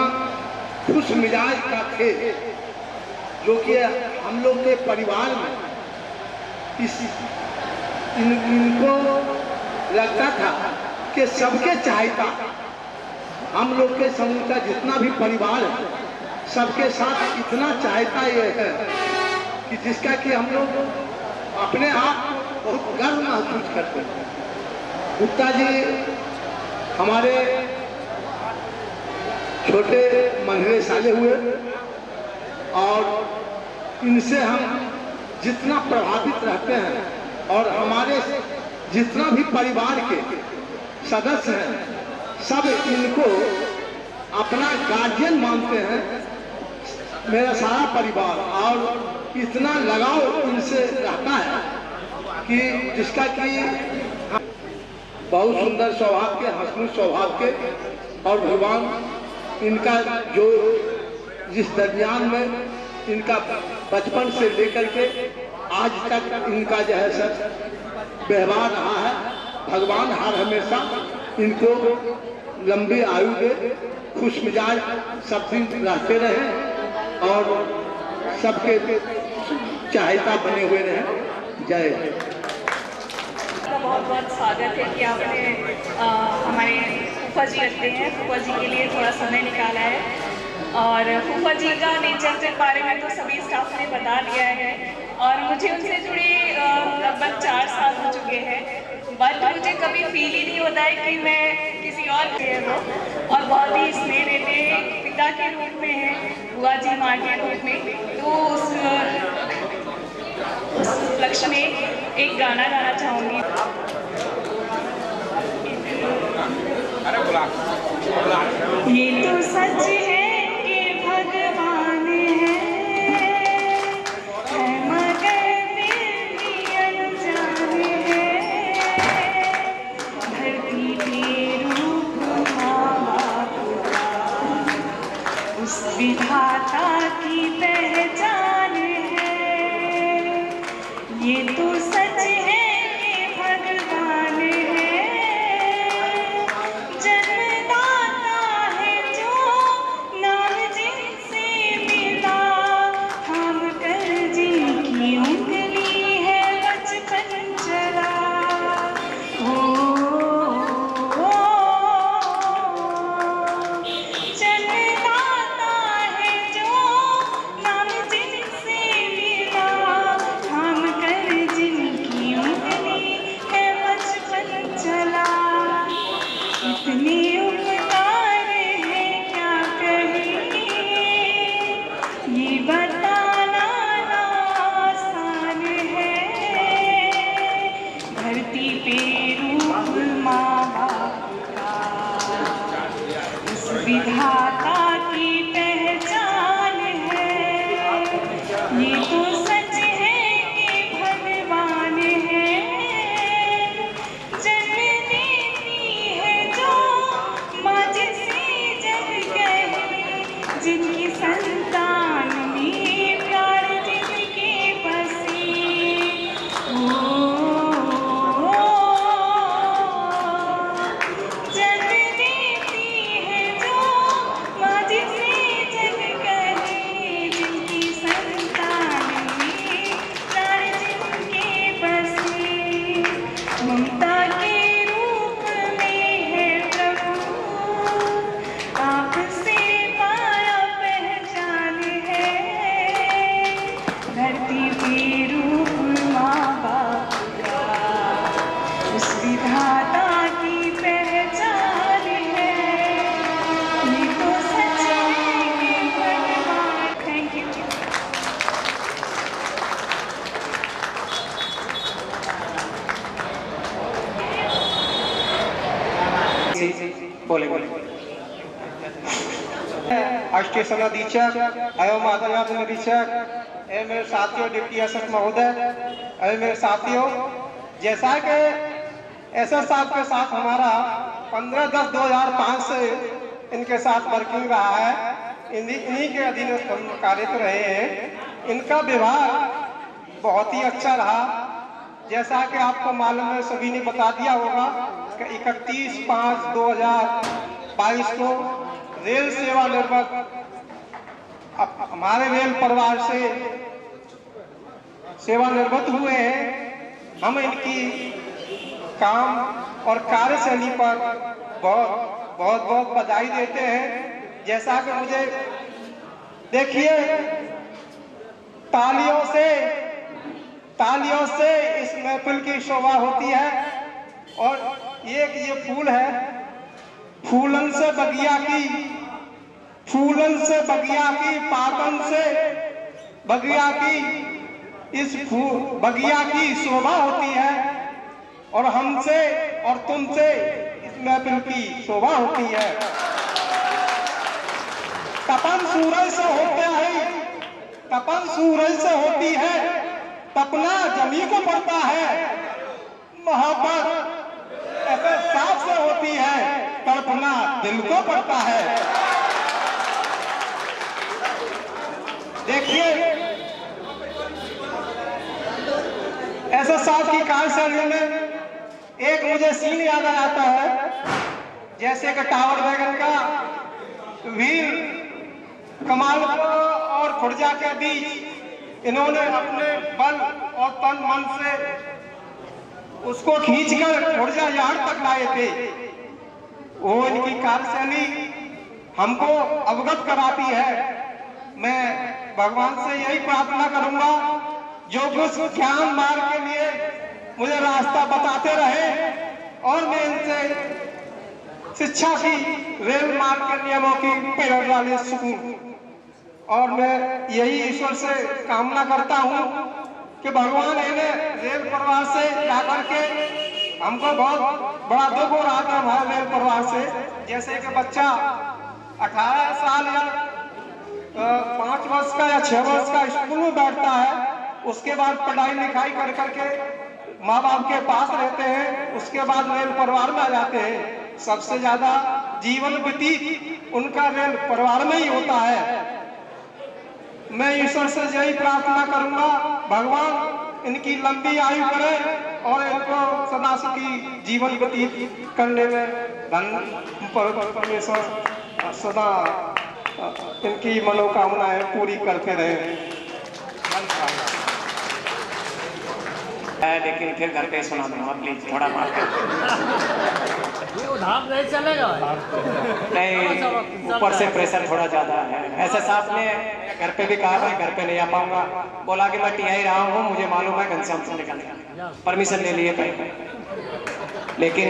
खुश मिजाज का थे, जो कि हम लोग के परिवार में इनको लगता था कि सबके चाहता, हम लोग के समूह का जितना भी परिवार है सबके साथ इतना चाहता ये है कि जिसका कि हम लोग अपने आप बहुत गर्व महसूस करते हैं। गुप्ता जी हमारे छोटे मंझले साले हुए और इनसे हम जितना प्रभावित रहते हैं और हमारे जितना भी परिवार के सदस्य हैं सब इनको अपना गार्जियन मानते हैं। मेरा सारा परिवार और इतना लगाव इनसे रहता है कि जिसका कि बहुत सुंदर स्वभाव के, हंसमुख स्वभाव के, और भगवान इनका जो जिस दरमियान में इनका बचपन से लेकर के आज तक इनका जो है सर व्यवहार रहा है, भगवान हर हमेशा इनको लंबी आयु दे, खुश मिजाज सब दिन रहते रहे और सबके चाहता बने हुए रहे। जय हिंद। बहुत बहुत स्वागत है कि आपने हमारे फूफा जी रखते हैं, फूफा जी के लिए थोड़ा समय निकाला है। और फूफा जी का नेचर के बारे में तो सभी स्टाफ ने बता दिया है और मुझे उनसे जुड़े लगभग 4 साल हो चुके हैं, बट मुझे कभी फील ही नहीं होता है कि मैं किसी और के हो। और बहुत ही स्नेह देते हैं, पिता के रूप में है, बुआ जी माँ के रूप में। तो उस लक्ष्य में एक गाना गाना चाहूँगी। ये तो सच है कि भगवान है, विधाता की पहचान है, ये तो सच है कि भगवान है, जन्मदाता है जो नाम जिनसे मिला, थाम कर जिनकी उंगली है बचपन चला। जन्मदाता है जो नाम जिनसे मिला, थाम कर जिनकी उंगली है बचपन चला। इतने उपकार है क्या कहें, ये बताना आसान है, धरती पे रूप माँ बाप का, उस विधाता की पहचान है, ये तो सच है कि भगवान है, जन्म देती है जो माँ जिसे जग कहे, जिनकी संतान में प्राण जिनके बसे। जन्म देती है जो माँ जिसे जग कहे, जिनकी संतान में प्राण जिनके बसे। ममता के रूप में है प्रभु, आपसे पाया पहचान है, धरती पे रूप माँ बाप का, उस विधाता की पहचान है, ये तो सच है कि भगवान। Thank you. बोले बोले स्टेशन अधीक्षक एवं माधवनाथ निरीक्षक एवं मेरे साथियों डिप्टी एसएस महोदय एवं मेरे साथियों, जैसा कि एसएस साहब के साथ हमारा 15/10/2005 से इनके साथ वर्किंग रहा है, इन्हीं के अधीन हम कार्यरत रहे हैं। इनका व्यवहार बहुत ही अच्छा रहा, जैसा कि आपको मालूम है, सभी ने बता दिया होगा कि 31/5/2022 को रेल सेवा निर्वत हमारे रेल परिवार से सेवानिवृत्त हुए हैं। हम इनकी काम और कार्यशैली पर बहुत बधाई देते हैं। जैसा कि मुझे देखिए, तालियों से इस महफिल की शोभा होती है। और एक ये फूल है, फूलन से बगिया की पातन से बगिया की, इस बगिया की शोभा होती है, और हमसे और तुमसे इस महफिल की शोभा होती है। तपन सूरज से होती है, तपना जमी को पड़ता है। मोहब्बत ऐसे साफ से होती है, तड़पना दिल को पड़ता है। देखिए, ऐसे साफ की कार्यशैली में एक मुझे सीन याद आता है, जैसे कि टावर वैगन का वीर कमाल और खुर्जा के बीच इन्होंने अपने बल और तन मन से उसको खींचकर खुर्जा यार्ड तक लाए थे। वो इनकी कार्यशैली हमको अवगत कराती है। मैं भगवान से यही प्रार्थना करूंगा, जो कुछ ज्ञान मार्ग के लिए मुझे रास्ता बताते रहे, और मैं इनसे शिक्षा की, रेल मार्ग के नियमों की प्रेरणा सकूं। और मैं यही ईश्वर से कामना करता हूं कि भगवान इन्हें रेल परिवार से जाकर के, हमको बहुत बड़ा दुख हो रहा था हमारे रेल परिवार से, जैसे कि बच्चा 18 साल या 5 वर्ष का या 6 वर्ष का स्कूल में बैठता है, उसके बाद पढ़ाई लिखाई कर करके माँ बाप के पास रहते हैं, उसके बाद रेल परिवार में आ जाते हैं। सबसे ज्यादा जीवन व्यतीत उनका रेल परिवार में ही होता है। मैं ईश्वर से यही प्रार्थना करूंगा, भगवान इनकी लंबी आयु करे और इनको सदा सुखी जीवन व्यतीत करने में परमेश्वर सदा इनकी मनोकामनाएं पूरी करते रहे। लेकिन फिर घर पे सुना दूंगा, प्लीज थोड़ा माफ कर। धाम नहीं चलेगा, नहीं ऊपर से प्रेशर थोड़ा ज्यादा है। ऐसे साहब ने घर पे भी कहा मैं घर पे नहीं आ पाऊंगा, बोला कि मैं टीआई रहा हूँ, मुझे मालूम है घनश्याम से निकलने, परमिशन ले लिए थे। लेकिन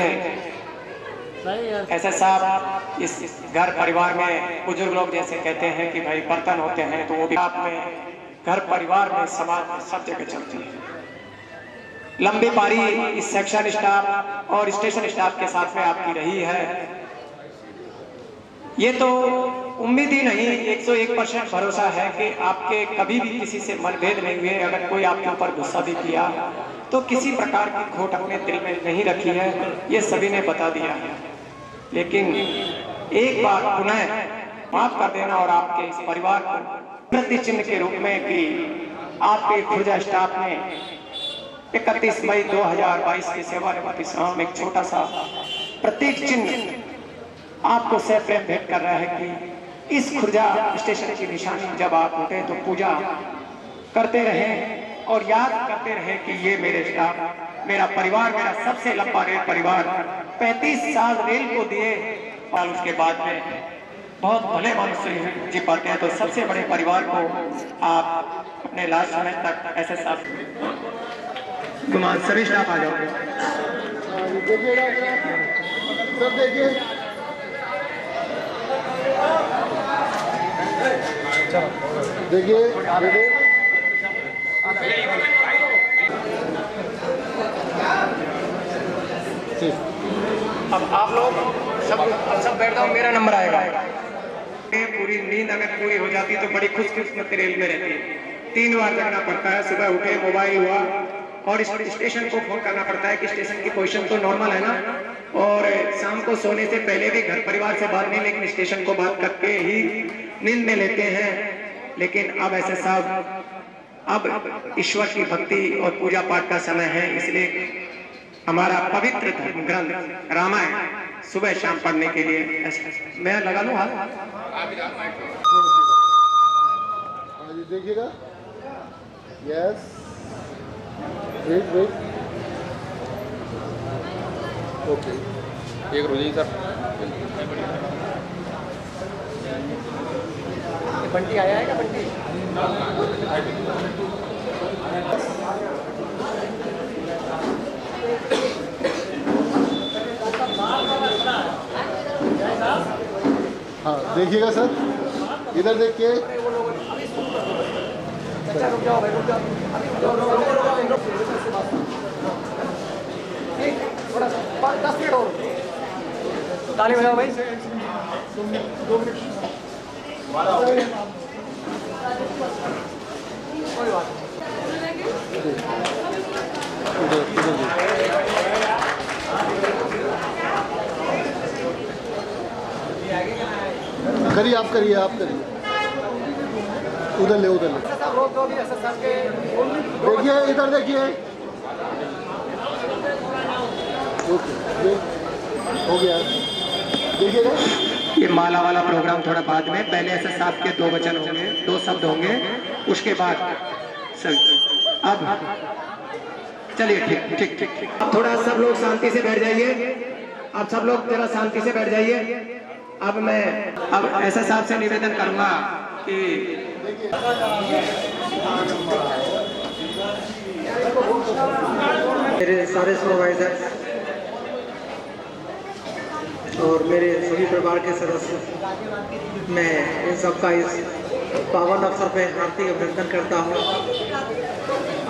ऐसे साहब इस घर परिवार में बुजुर्ग लोग जैसे कहते हैं कि भाई बर्तन होते हैं, तो वो भी आप में घर परिवार में समाज में सब जगह चलती है। लंबी पारी इस सेक्शन स्टाफ और स्टेशन स्टाफ के साथ में आपकी रही है। ये तो उम्मीद ही नहीं, 101% भरोसा है कि आपके कभी भी किसी से मतभेद नहीं हुए। अगर कोई आपके ऊपर गुस्सा भी किया तो किसी प्रकार की खोट अपने दिल में नहीं रखी है, ये सभी ने बता दिया है। लेकिन एक बार पुनः माफ कर देना और आपके इस परिवार को प्रति चिन्ह के रूप में कि आपके खुर्जा स्टाफ ने 31 मई 2022 की सेवानिवृत्ति समारोह में एक छोटा सा प्रतीक चिन्ह आपको सह प्रेम भेंट कर रहा है कि इस खुर्जा स्टेशन की निशानी जब आप उठे तो पूजा करते रहे और याद करते रहे कि ये मेरे स्टाफ, मेरा परिवार, मेरा सबसे लंबा रेल परिवार 35 साल रेल को दिए और उसके बाद में बहुत भले मनुष्य जी पाते हैं। तो सबसे बड़े परिवार को आप अपने लास्ट समय तक ऐसे साथ गुमान सभी स्टाफ आ जाओगे। सब देखिए देखिए अब आप लोग सब बैठ जाओ, मेरा नंबर आएगा। पूरी नींद अगर पूरी हो जाती तो बड़ी खुशकिस्मत रेल में रहती है। 3 बार जगना पड़ता है, सुबह उठे, मोबाइल हुआ और स्टेशन को फोन करना पड़ता है कि स्टेशन की पोजीशन तो नॉर्मल है ना, और शाम को सोने से पहले भी घर परिवार से बात नहीं, लेकिन स्टेशन को बात करके ही नींद में लेते हैं। लेकिन अब ऐसे साहब, अब ईश्वर की भक्ति और पूजा पाठ का समय है, इसलिए हमारा पवित्र धर्म ग्रंथ रामायण सुबह शाम पढ़ने के लिए मैं लगा लूँ हाथ। देखिएगा, यस, वेट वेट, ओके, एक रोजी सर। बंटी आया है क्या? बंटी हाँ देखिएगा सर, इधर देखिए। रुक जाओ भाई, रुक जाओ, थोड़ा 10 मिनट और ताली बजाओ भाई। 2 मिनट कोई बात करिए, आप करिए, आप करिए, उधर ले, उधर ले, देखिए, इधर देखिए, ओके, हो गया, देखिएगा। ये माला वाला प्रोग्राम थोड़ा बाद में, पहले ऐसे साहब के 2 वचन होंगे, 2 शब्द होंगे, उसके बाद अब चलिए, ठीक ठीक ठीक ठीक। अब थोड़ा सब लोग शांति से बैठ जाइए, अब सब लोग जरा शांति से बैठ जाइए। अब ऐसा साहब से निवेदन करूंगा कि मेरे सारे सुपरवाइजर और मेरे सभी परिवार के सदस्य, मैं इन सबका इस पावन अवसर पे हार्दिक अभिनंदन करता हूँ।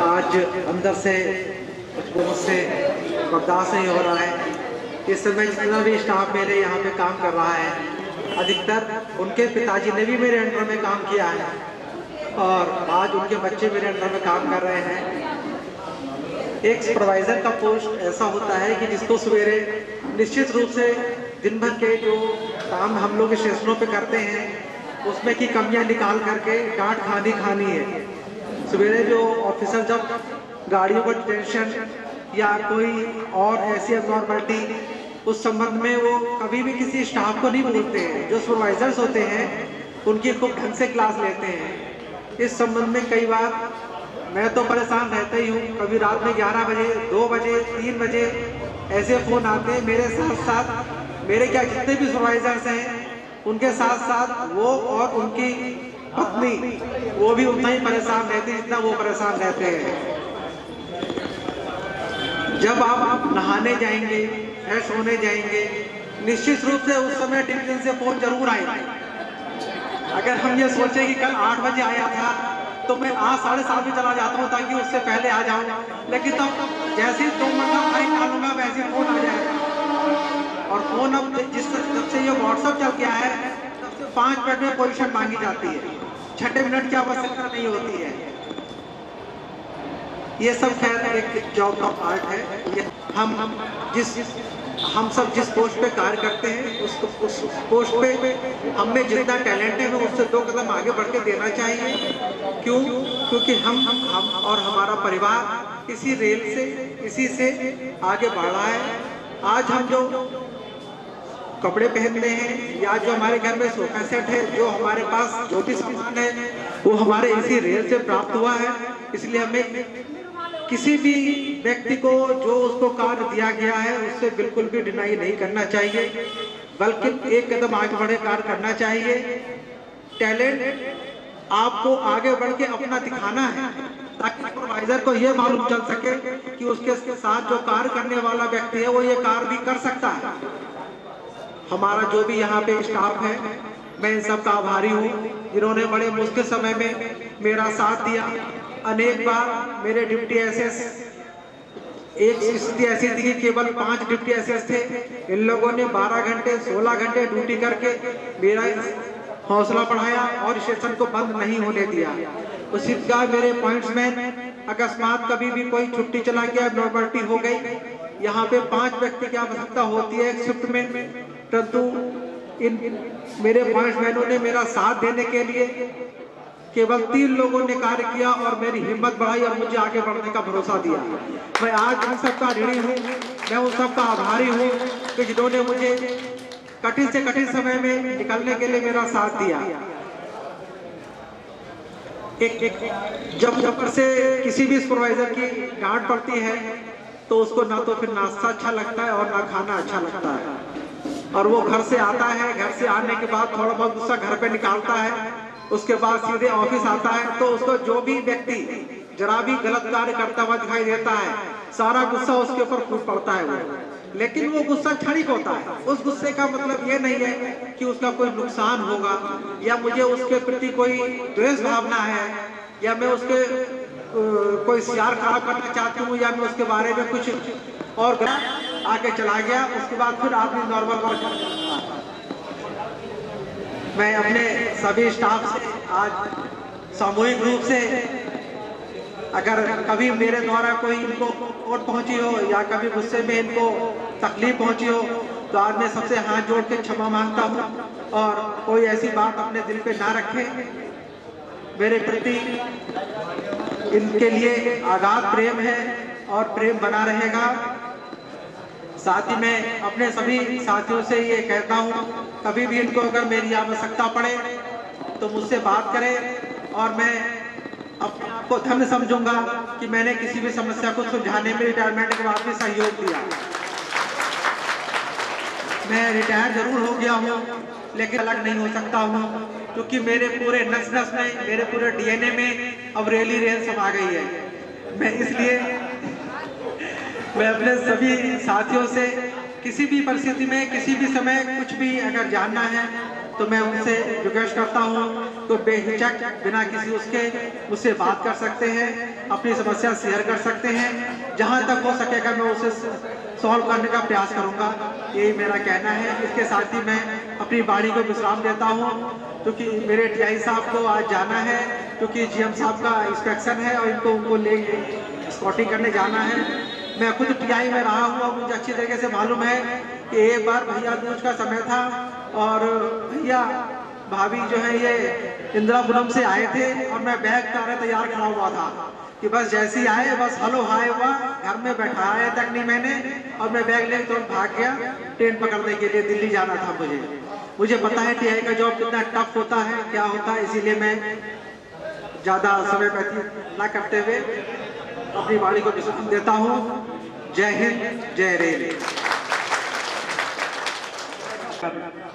आज अंदर से कुछ बहुत से बर्दाश्त नहीं हो रहा है। इस समय जितना भी स्टाफ मेरे यहाँ पे काम कर रहा है, अधिकतर उनके पिताजी ने भी मेरे अंडर में काम किया है और आज उनके बच्चे मेरे अंडर में काम कर रहे हैं। एक सुपरवाइजर का पोस्ट ऐसा होता है कि जिसको सवेरे निश्चित रूप से दिन भर के जो काम हम लोग स्टेशनों पे करते हैं उसमें की कमियां निकाल करके डांट खानी है। सवेरे जो ऑफिसर जब गाड़ियों को डिटेंशन या कोई और ऐसी अबनॉर्मलिटी, उस संबंध में वो कभी भी किसी स्टाफ को नहीं बोलते हैं। जो सुपरवाइजर्स होते हैं उनकी खूब ढंग से क्लास लेते हैं। इस संबंध में कई बार मैं तो परेशान रहता ही हूँ। कभी रात में 11 बजे, 2 बजे, 3 बजे ऐसे फ़ोन आते हैं। मेरे साथ साथ मेरे क्या जितने भी सुपरवाइजर्स हैं उनके साथ साथ वो और उनकी पत्नी वो भी उतना ही परेशान रहते हैं जितना वो परेशान रहते हैं। जब आप नहाने जाएंगे, फ्रेश होने जाएंगे, निश्चित रूप से उस समय टिफिन से फ़ोन जरूर आएगा। अगर हम ये सोचें कि कल 8 बजे आया था तो मैं आज 7:30 बजे चला जाता हूँ ताकि उससे पहले आ जाऊँ, लेकिन तब जैसे ही 2 मिनट का ब्रेक डालूंगा वैसे ही फ़ोन आ जाएगा। और फ़ोन अब जब से ये व्हाट्सएप चल गया है तब से 5 मिनट में पोजीशन मांगी जाती है, 6 मिनट की आवश्यकता नहीं होती है। ये सब खैर एक जॉब का पार्ट है। हम सब जिस पोस्ट पे कार्य करते हैं उस पोस्ट पे हमें जितना टैलेंट है हमें उससे 2 कदम आगे बढ़ के देना चाहिए। क्यों? क्योंकि हम और हमारा परिवार इसी रेल से, इसी से आगे बढ़ रहा है। आज हम जो कपड़े पहनते हैं या जो हमारे घर में सोफा सेट है, जो हमारे पास जो भी सामान है वो हमारे इसी रेल से प्राप्त हुआ है। इसलिए हमें किसी भी व्यक्ति को जो उसको कार्य दिया गया है उससे बिल्कुल भी डिनाई नहीं करना चाहिए, बल्कि एक कदम आगे बढ़े कार्य करना चाहिए। टैलेंट आपको आगे बढ़ के अपना दिखाना है ताकि सुपरवाइजर को ये मालूम चल सके कि उसके साथ जो कार्य करने वाला व्यक्ति है वो ये कार्य भी कर सकता है। हमारा जो भी यहाँ पे स्टाफ है, मैं इन सब का आभारी हूँ जिन्होंने बड़े मुश्किल समय में मेरा साथ दिया। अनेक बार मेरे डिप्टी एसएस, एक स्थिति ऐसी थी कि केवल 5 डिप्टी एसएस थे। इन लोगों ने 12 घंटे 16 घंटे ड्यूटी करके मेरा हौसला बढ़ाया और स्टेशन को बंद नहीं होने दिया। उसी प्रकार मेरे पॉइंट्समैन, अकस्मात कभी भी कोई छुट्टी चला गया, नॉर्मलिटी हो गई, यहाँ पे 5 व्यक्ति की आवश्यकता होती है एक शिफ्ट में, परंतु इन मेरे पॉइंट्समैनों ने मेरा साथ देने के लिए केवल 3 लोगों ने कार्य किया और मेरी हिम्मत बढ़ाई और मुझे आगे बढ़ने का भरोसा दिया। मैं आज उन सबका ऋणी हूँ, मैं उन सबका आभारी हूँ कि जिन्होंने मुझे कठिन से कठिन समय में निकलने के लिए मेरा साथ दिया। जब से किसी भी सुपरवाइजर की डांट पड़ती है तो उसको ना तो फिर नाश्ता अच्छा लगता है और ना खाना अच्छा लगता है। और वो घर से आता है, घर से आने के बाद थोड़ा बहुत गुस्सा घर पे निकालता है, उसके बाद सीधे ऑफिस आता है तो उसको जो भी व्यक्ति जरा भी गलत कार्य करता हुआ दिखाई देता है सारा गुस्सा उसके ऊपर फूट पड़ता है वो। लेकिन वो गुस्सा क्षणिक होता है। उस गुस्से का मतलब ये नहीं है कि उसका कोई नुकसान होगा या मुझे उसके प्रति कोई द्वेष भावना है या मैं उसके कोई सियार खराब करना चाहती हूँ या मैं उसके बारे में कुछ और आके चला गया। उसके बाद फिर आदमी नॉर्मल वर्क करता है। मैं अपने सभी स्टाफ से आज सामूहिक रूप से, अगर कभी मेरे द्वारा कोई इनको चोट पहुंची हो या कभी गुस्से में इनको तकलीफ पहुंची हो तो आज मैं सबसे हाथ जोड़ के क्षमा मांगता हूं और कोई ऐसी बात अपने दिल पे ना रखे। मेरे प्रति इनके लिए आगाध प्रेम है और प्रेम बना रहेगा। साथ ही मैं अपने सभी साथियों से ये कहता हूँ कभी भी इनको अगर मेरी आवश्यकता पड़े तो मुझसे बात करें और मैं अपने आप को धन्य समझूंगा कि मैंने किसी भी समस्या को सुलझाने में रिटायरमेंट के बाद भी सहयोग दिया। मैं रिटायर जरूर हो गया हूँ लेकिन अलग नहीं हो सकता हूँ क्योंकि मेरे पूरे नस नस में, मेरे पूरे डीएनए में अब रेली रेल समा गई है। मैं इसलिए मैं अपने सभी साथियों से किसी भी परिस्थिति में, किसी भी समय कुछ भी अगर जानना है तो मैं उनसे रिक्वेस्ट करता हूँ तो बेहिचक बिना किसी उसके मुझसे बात कर सकते हैं, अपनी समस्या शेयर कर सकते हैं। जहाँ तक हो सकेगा मैं उसे सॉल्व करने का प्रयास करूँगा, यही मेरा कहना है। इसके साथ ही मैं अपनी बाड़ी को विश्राम देता हूँ क्योंकि मेरे टीआई साहब को आज जाना है क्योंकि जीएम साहब का इंस्पेक्शन है और उनको ले स्कॉटिंग करने जाना है। मैं खुद टीआई में रहा हूँ और मुझे अच्छी तरीके से मालूम है कि एक बार भैया दूज का समय था और भैया भाभी जो है ये इंदिरापुरम से आए थे और मैं बैग तैयार खड़ा हुआ था कि बस जैसे ही आए बस हेलो हाय हुआ, घर में बैठाया तक नहीं मैंने और मैं बैग लेकर तुरंत भाग गया ट्रेन पकड़ने के लिए। दिल्ली जाना था मुझे पता है टीआई का जॉब कितना टफ होता है, क्या होता है, इसीलिए मैं ज़्यादा समय व्यतीत ना करते हुए अपनी वाणी को विश्राम देता हूँ। जय हिंद, जय रेल।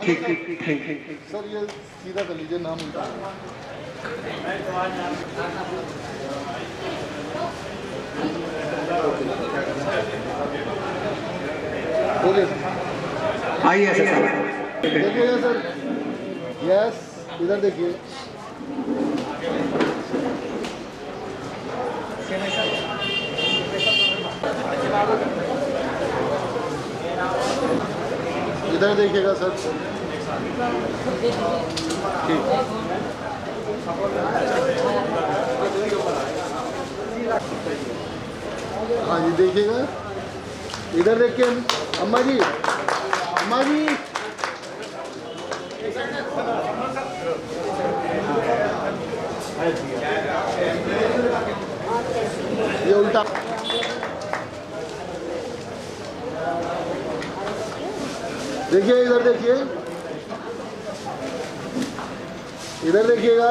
ठीक थैंक यू सर, ये सीधा कर लीजिए, नाम उनका बोलिए। आइए सर, देखिएगा सर। यस, इधर देखिए। इधर देखिएगा सर। ठीक। हाँ जी, देखिएगा। इधर देखिए अम्मा जी, अम्मा जी। ये उल्टा। देखिए, इधर देखिए, इधर देखिएगा,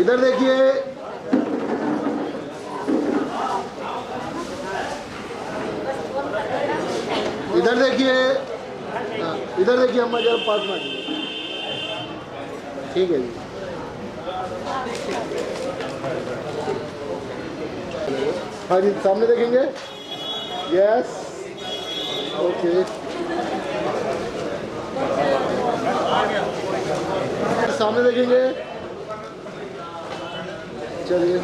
इधर देखिए। इधर देखिए, इधर देखिए अम्मा जरा पास में। ठीक है जी। हाँ जी, सामने देखेंगे। Yes, okay. सामने देखेंगे। चलिए,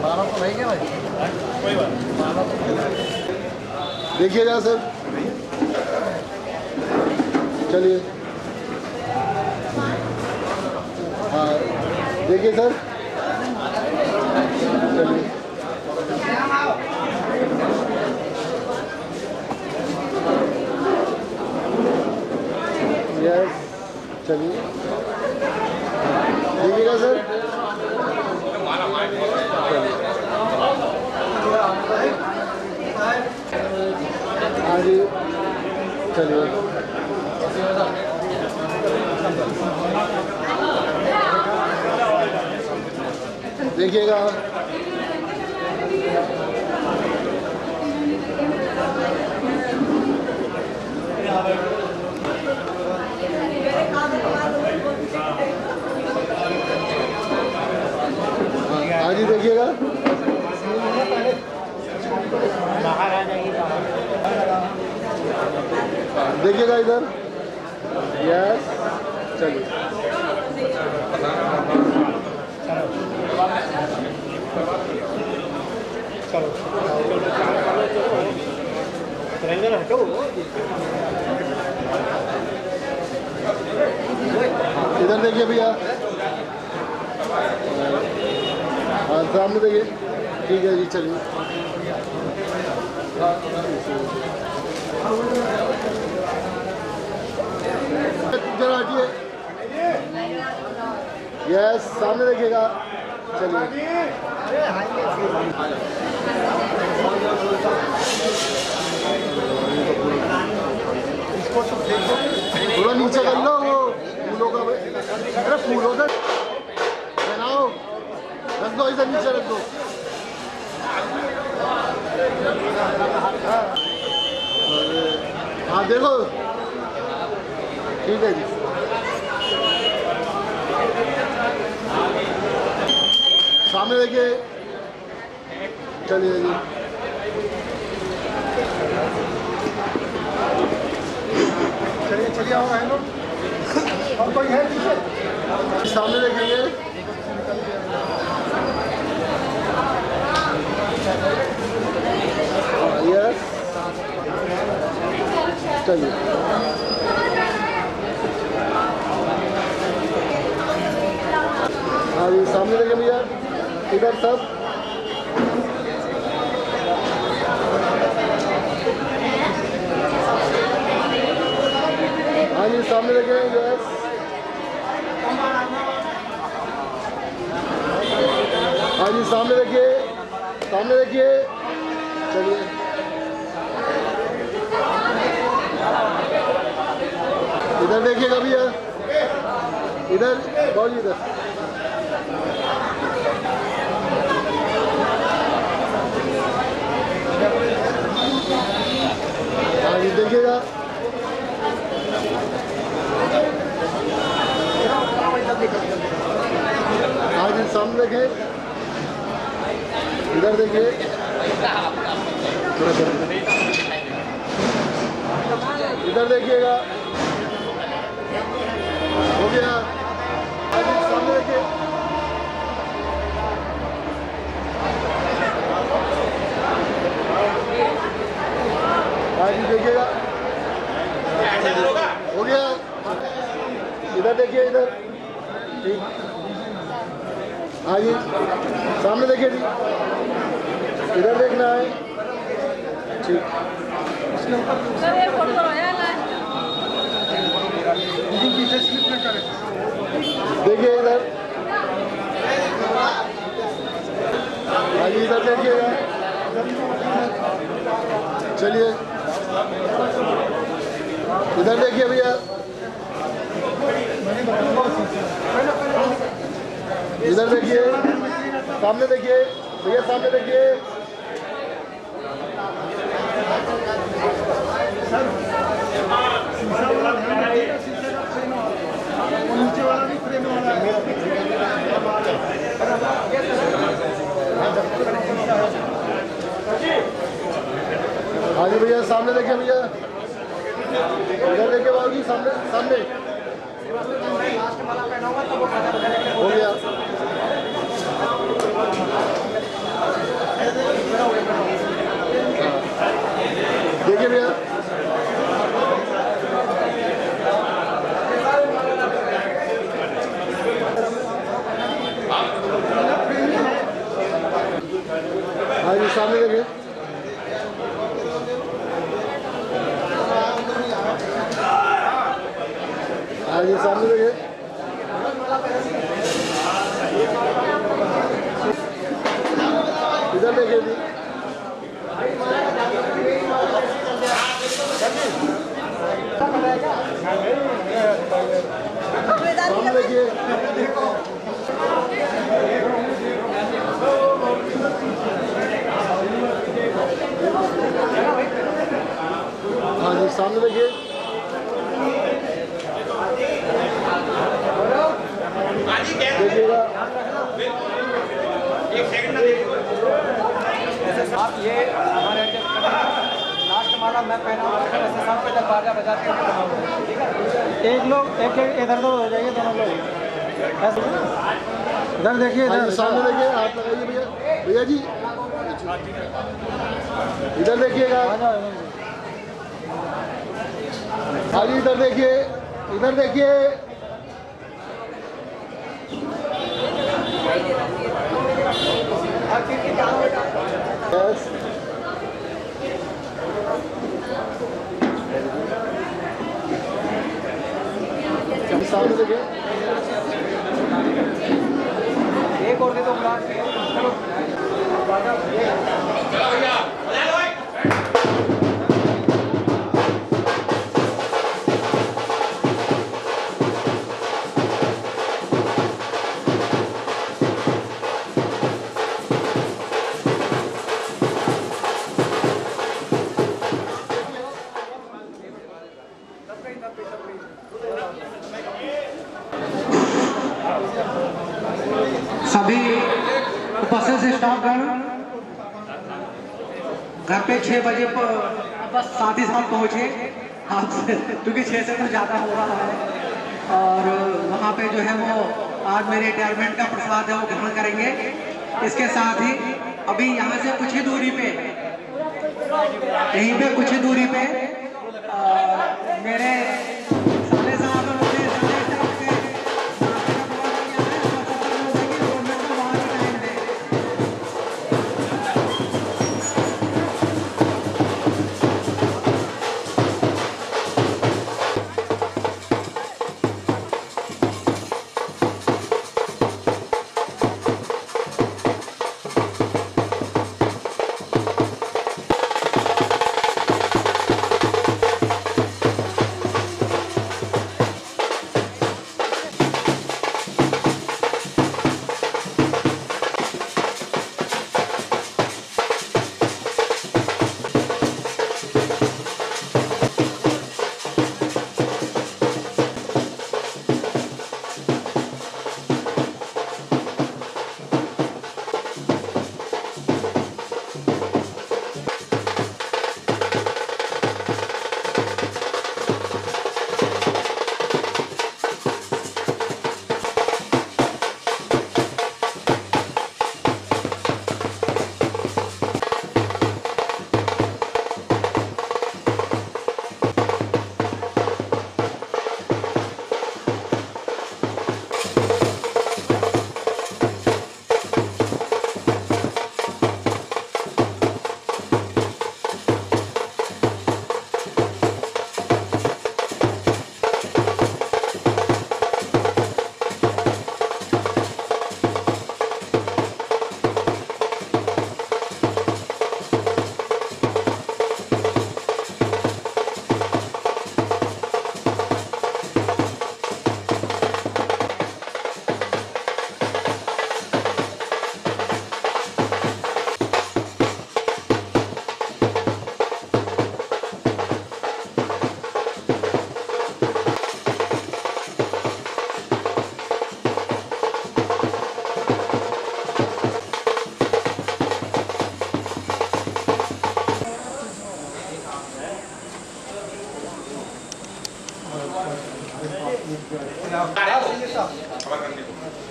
12 तो नहीं क्या भाई? कोई बात नहीं। देखिएगा सर। चलिए, हाँ देखिए सर। चलिए, यस, चलिए, देखिएगा सर। हाँ जी, चलिए, देखिएगा। हाँ जी, देखिएगा। देखिएगा इधर। यस, चलिए, इधर देखिए भैया। हाँ, सामने देखिए। ठीक है जी, चलिए। जरा हटिए। यस, सामने देखिएगा। चलिए, थोड़ा नीचे कर लो वो फूलों का। अरे फूलों का बनाओ, रख दो इधर, नीचे रख दो। हाँ देखो, ठीक है जी। सामने देखिए। चलिए जी, चलिए चलिए, आओ है लोग। और कोई है पीछे? सामने देखेंगे। यस, चलिए, हाँ जी, सामने देखें भैया। इधर सब। सामने देखें, यस। हाँ जी, सामने देखिए, सामने देखिए, चलिए। इधर देखिएगा भैया, इधर बहुत इधर। हाँ जी, देखिएगा। हाँ जी, सामने देखिए, इधर देखिए, इधर देखिएगा, हो गया। हाँ जी, सामने देखिए, हाँ जी देखिएगा, हो गया। इधर देखिए, इधर ठीक। हाँ जी, सामने देखिए जी, इधर देखना है, ठीक। देखिए इधर, हाँ जी इधर देखिएगा, चलिए इधर देखिए भैया, इधर देखिए, सामने देखिए भैया, सामने देखिए। नीचे वाला नहीं, फ्रेम वाला। हाँ जी भैया, सामने देखिए भैया, इधर देखिए बाबू जी, सामने सामने, हो गया। देखिए भैया, हाँ जी सामने देखिए, हाँ जी सामने देखिए, इधर देखिए जी, सामने देखिए, हाँ जी सामने देखिए, देखिएगा। आप ये हमारे लास्ट माला मैं पहना ऐसे सब पे तक बाजा बजाते हैं, ठीक है। एक लोग एक इधर उधर हो जाइए, दोनों लोग इधर देखिए, इधर सामने देखिए, हाथ लगाइए भैया, भैया जी इधर देखिएगा। हाँ जी इधर देखिए, इधर देखिए, यस। सामने देखिए, एक और दे दो ग्लास। सभी उपस्थित स्टाफगण घर पे 6 बजे बस साथ ही साथ पहुँचे, क्योंकि 6 से तो ज़्यादा हो रहा है। और वहाँ पे जो है वो आज मेरे रिटायरमेंट का प्रसाद है वो ग्रहण करेंगे। इसके साथ ही अभी यहाँ से कुछ ही दूरी पे, यहीं पे कुछ ही दूरी पे मेरे साले साहब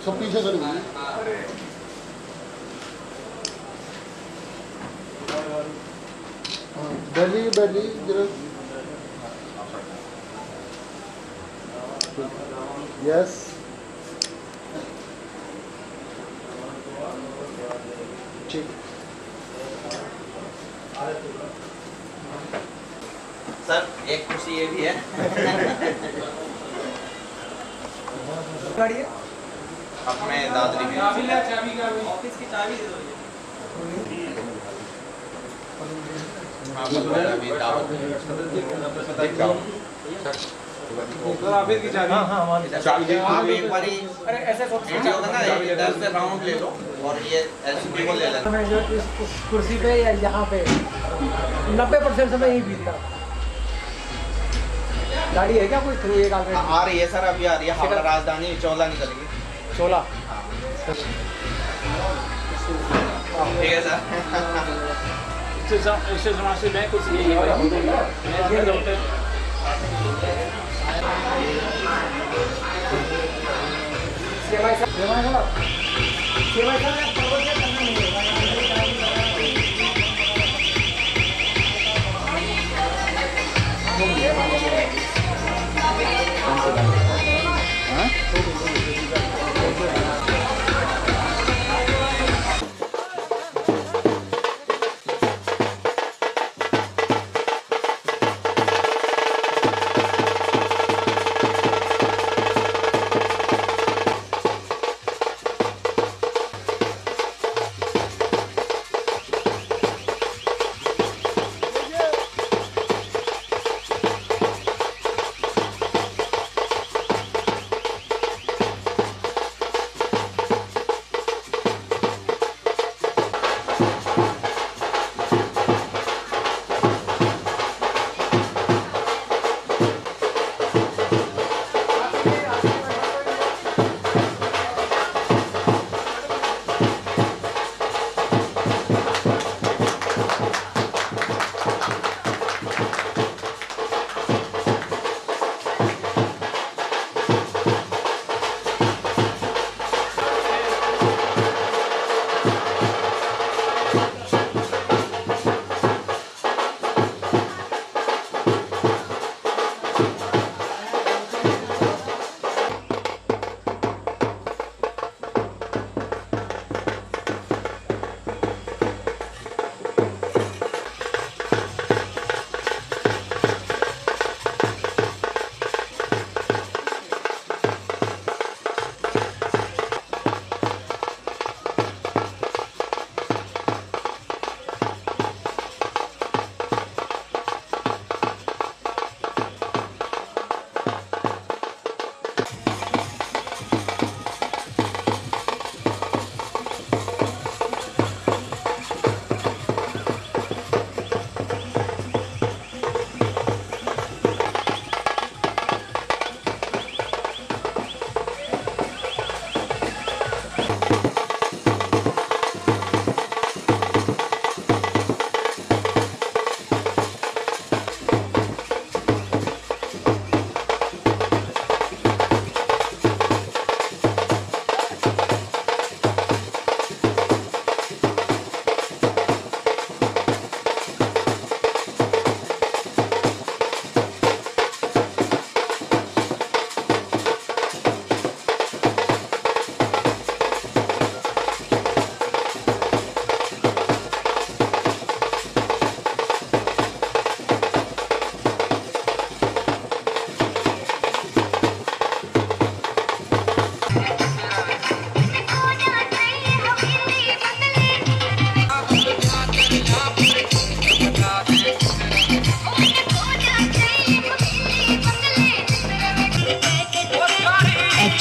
सब पीछे खड़ी हुई। बैठिए बैठिए जरा। यस ठीक। सर एक कुर्सी ये भी है। गाड़ी है अपने दादरी में ऑफिस की चाबी दे दो। अभी दावत ऑफिस की चाबी। आप एक बार अरे ऐसे वीडियो का ना इधर से राउंड ले लो और ये एलसीडी को ले लेना। मैं जो इस कुर्सी पे या यहाँ पे 90% समय यही बीतता। गाड़ी है क्या कोई थ्रू एक आ रही है सर, अभी आ रही है। हावड़ा राजधानी चौला निकलेगी। चोला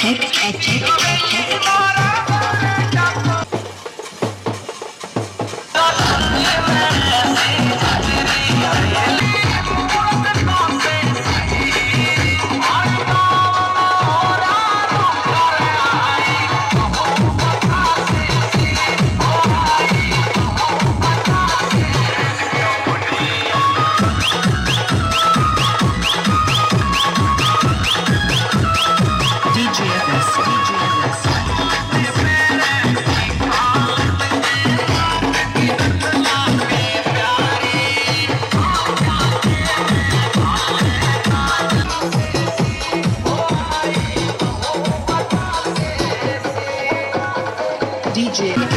ठीक है DJFS. DJ.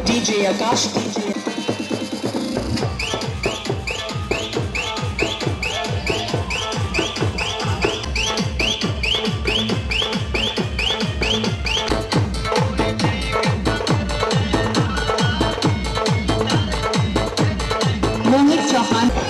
DJ Akash DJ. Mohit Chauhan.